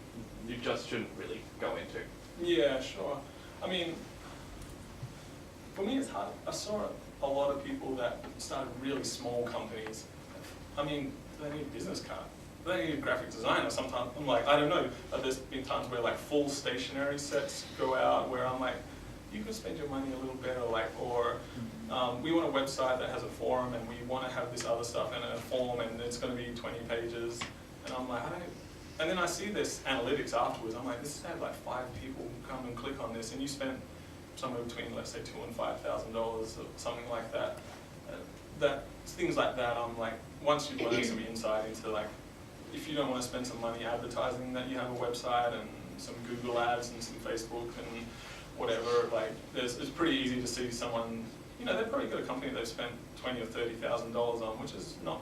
you just shouldn't really go into? Yeah, sure. I mean, for me it's hard. I saw a lot of people that started really small companies. I mean, they need a business card. They need a graphic designer sometimes. I'm like, I don't know. There's been times where like full stationery sets go out where I'm like, you could spend your money a little better, like, or we want a website that has a forum and we want to have this other stuff in a form and it's going to be 20 pages. And I'm like, and then I see this analytics afterwards. I'm like, this had like 5 people come and click on this and you spent somewhere between, let's say, $2,000 and $5,000 or something like that. Things like that, I'm like, once you've learned some insight into like, if you don't want to spend some money advertising that you have a website and some Google ads and some Facebook and whatever, like, it's pretty easy to see someone, you know, they've probably got a company they've spent $20,000 or $30,000 on, which is not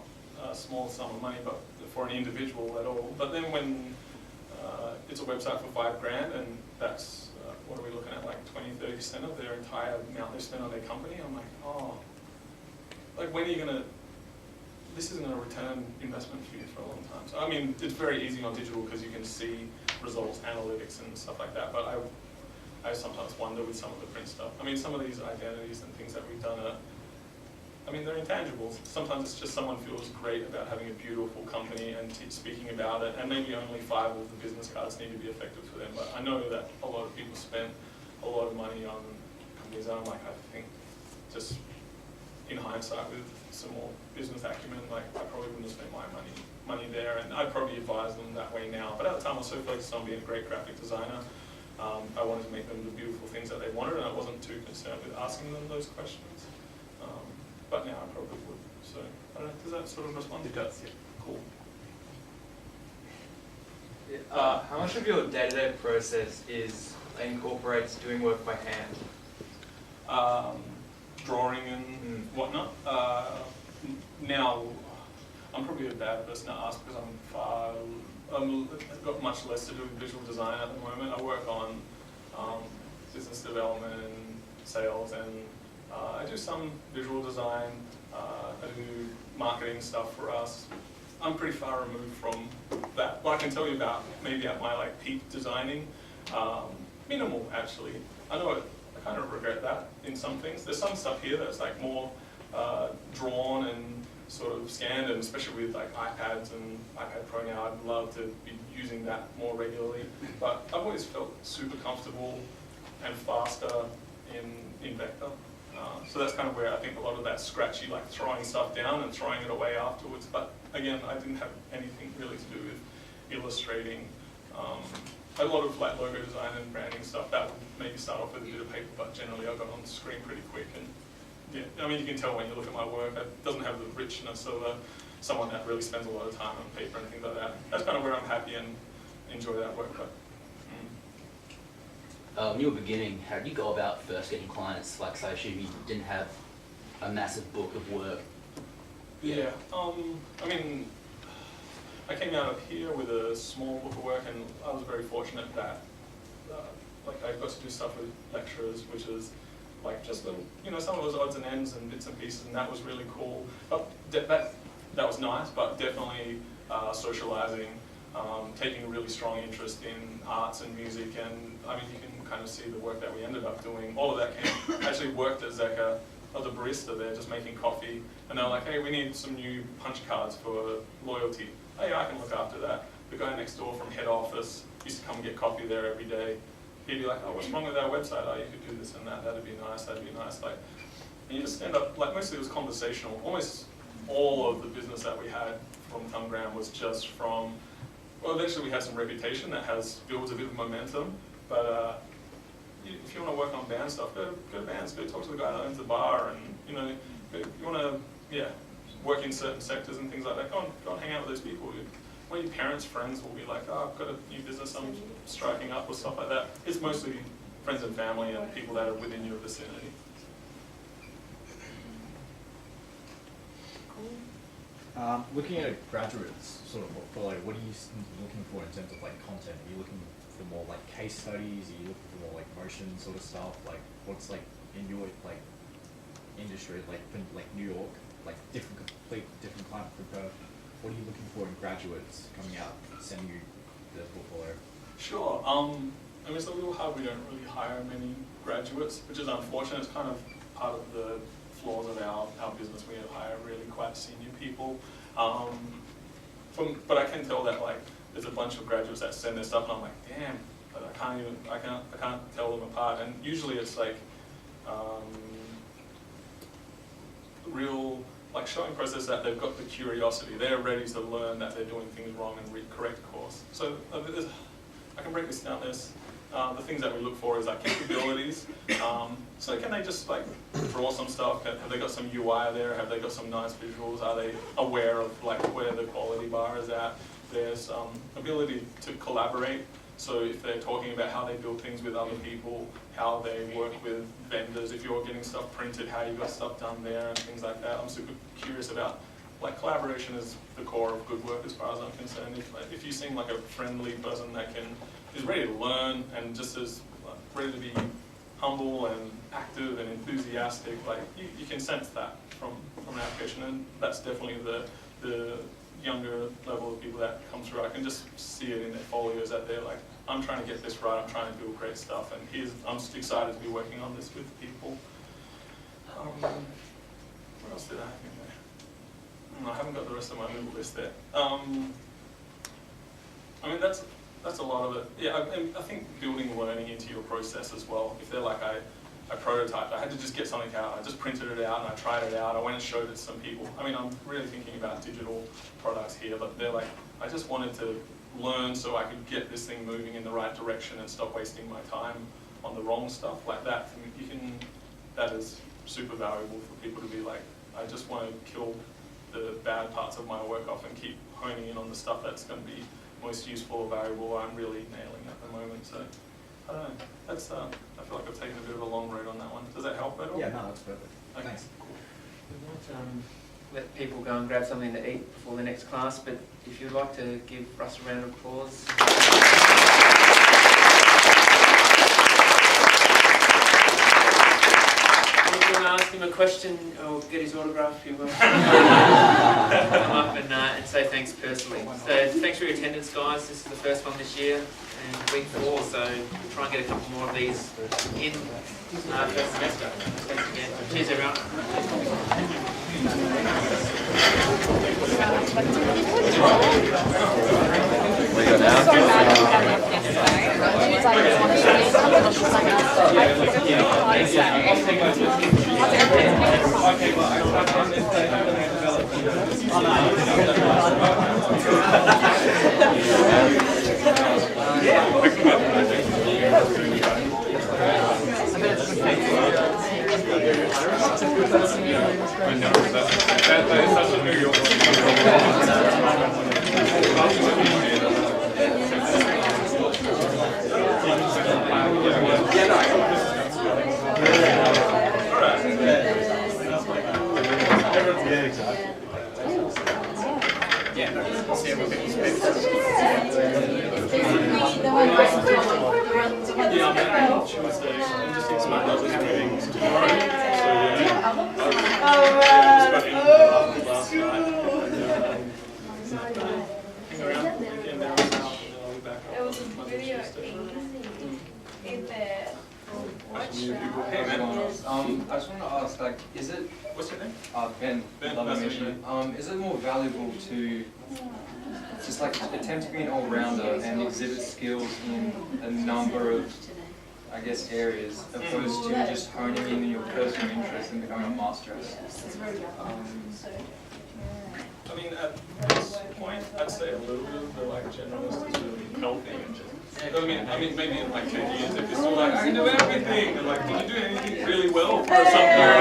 a small sum of money, but for an individual at all. But then when it's a website for $5,000 and that's, what are we looking at, like 20-30% of their entire amount they spend on their company, I'm like, oh, like when are you gonna, this isn't a return investment for you for a long time. So I mean, it's very easy on digital because you can see results, analytics and stuff like that, but I sometimes wonder with some of the print stuff. I mean, some of these identities and things that we've done are, I mean, they're intangibles. Sometimes it's just someone feels great about having a beautiful company and speaking about it, and maybe only 5 of the business cards need to be effective for them. But I know that a lot of people spend a lot of money on companies, and I'm like, I think just in hindsight with some more business acumen, like I probably wouldn't have spent my money there, and I'd probably advise them that way now. But at the time I was so focused on being a great graphic designer, I wanted to make them the beautiful things that they wanted, and I wasn't too concerned with asking them those questions. But now I probably would. So, I don't know, does that sort of respond? It does, yeah. Cool. How much of your day-to-day process incorporates doing work by hand? Drawing and whatnot. Now, I'm probably a bad person to ask because I've got much less to do with visual design at the moment. I work on business development and sales, and I do some visual design. I do marketing stuff for us. I'm pretty far removed from that. But I can tell you about maybe at my like peak designing, minimal actually. I know I kind of regret that in some things. There's some stuff here that's like more drawn and sort of scanned, and especially with like iPads and iPad Pro now, I'd love to be using that more regularly. But I've always felt super comfortable and faster in vector. So that's kind of where I think a lot of that scratchy, like throwing stuff down and throwing it away afterwards. But again, I didn't have anything really to do with illustrating. A lot of like logo design and branding stuff, that would maybe start off with a bit of paper, but generally I got on the screen pretty quick. And yeah, I mean, you can tell when you look at my work, it doesn't have the richness of someone that really spends a lot of time on paper and things like that. That's kind of where I'm happy and enjoy that work. But in your beginning, how did you go about first getting clients? Like, so I assume you didn't have a massive book of work. Yeah, I mean, I came out of here with a small book of work, and I was very fortunate that like I got to do stuff with lecturers, which is like just little, you know, some of those odds and ends and bits and pieces, and that was really cool. But that was nice, but definitely socializing, taking a really strong interest in arts and music, and I mean, you can kind of see the work that we ended up doing. All of that came, actually worked as like a barista there, just making coffee, and they're like, hey, we need some new punch cards for loyalty. Hey, I can look after that. The guy next door from head office used to come and get coffee there every day. He'd be like, oh, what's wrong with our website? Oh, you could do this and that, that'd be nice, that'd be nice. Like, and you just end up, like, mostly it was conversational. Almost all of the business that we had from Tungram was just from, well, eventually we had some reputation that builds a bit of momentum, but if you want to work on band stuff, go to bands, go talk to the guy that owns the bar, and, you know, if you want to, work in certain sectors and things like that, go and hang out with those people. One of your parents' friends will be like, oh, I've got a new business I'm striking up or stuff like that. It's mostly friends and family and people that are within your vicinity. Looking at a graduate's sort of portfolio, what are you looking for in terms of like content? Are you looking for more like case studies? Are you looking for more like motion sort of stuff? Like what's like in your like industry, like New York, like complete different climate from Perth? What are you looking for in graduates coming out, sending you their portfolio? Sure. I mean, it's a little hard. We don't really hire many graduates, which is unfortunate. It's kind of part of the flaws of our business. We hire really quite senior people. But I can tell that like there's a bunch of graduates that send their stuff, and I'm like, damn, but I can't tell them apart. And usually it's like real, like showing process that they've got the curiosity. They're ready to learn that they're doing things wrong and correct course. So I can break this down. There's the things that we look for is like capabilities. So can they just like draw some stuff? Have they got some UI there? Have they got some nice visuals? Are they aware of like where the quality bar is at? There's ability to collaborate. So if they're talking about how they build things with other people, how they work with vendors, if you're getting stuff printed, how you got stuff done there and things like that. I'm super curious about, like collaboration is the core of good work as far as I'm concerned. If you seem like a friendly person that is ready to learn and just is ready to be humble and active and enthusiastic, like you can sense that from an application, and that's definitely the younger level of people that come through. I can just see it in their folios that they're like, I'm trying to get this right, I'm trying to build great stuff, and I'm just excited to be working on this with people. What else did I have in there? I haven't got the rest of my little list there. I mean, that's a lot of it. Yeah, I think building learning into your process as well. If they're like, I prototyped, I had to just get something out, I just printed it out and I tried it out, I went and showed it to some people. I mean, I'm really thinking about digital products here, but they're like, I just wanted to learn so I could get this thing moving in the right direction and stop wasting my time on the wrong stuff like that. That is super valuable for people to be like, I just want to kill the bad parts of my work off and keep honing in on the stuff that's going to be most useful or valuable, or I'm really nailing at the moment. So I don't know. That's I feel like I've taken a bit of a long road on that one. Does that help at all? Yeah, no, that's perfect. Okay. Thanks. We won't let people go and grab something to eat before the next class, but if you'd like to give Russ a round of applause. If you want to ask him a question or get his autograph, if you will. Come up and say thanks personally. So thanks for your attendance, guys. This is the first one this year, and week 4, so we'll try and get a couple more of these in first semester. Thanks again. Cheers, everyone. We go I just want to ask, like, is it? What's your name? Ben. Ben, Love nice to to meet meet you. Is it more valuable to just like attempt to be an all-rounder and exhibit skills in a number of, I guess, areas, opposed to just honing in your personal interest and becoming a master at it? I mean, at this point, I'd say a little bit of the like generalist is really healthy. I mean, maybe in like 10 years, if you're still like, I can do everything, and like, can you do anything really well for some period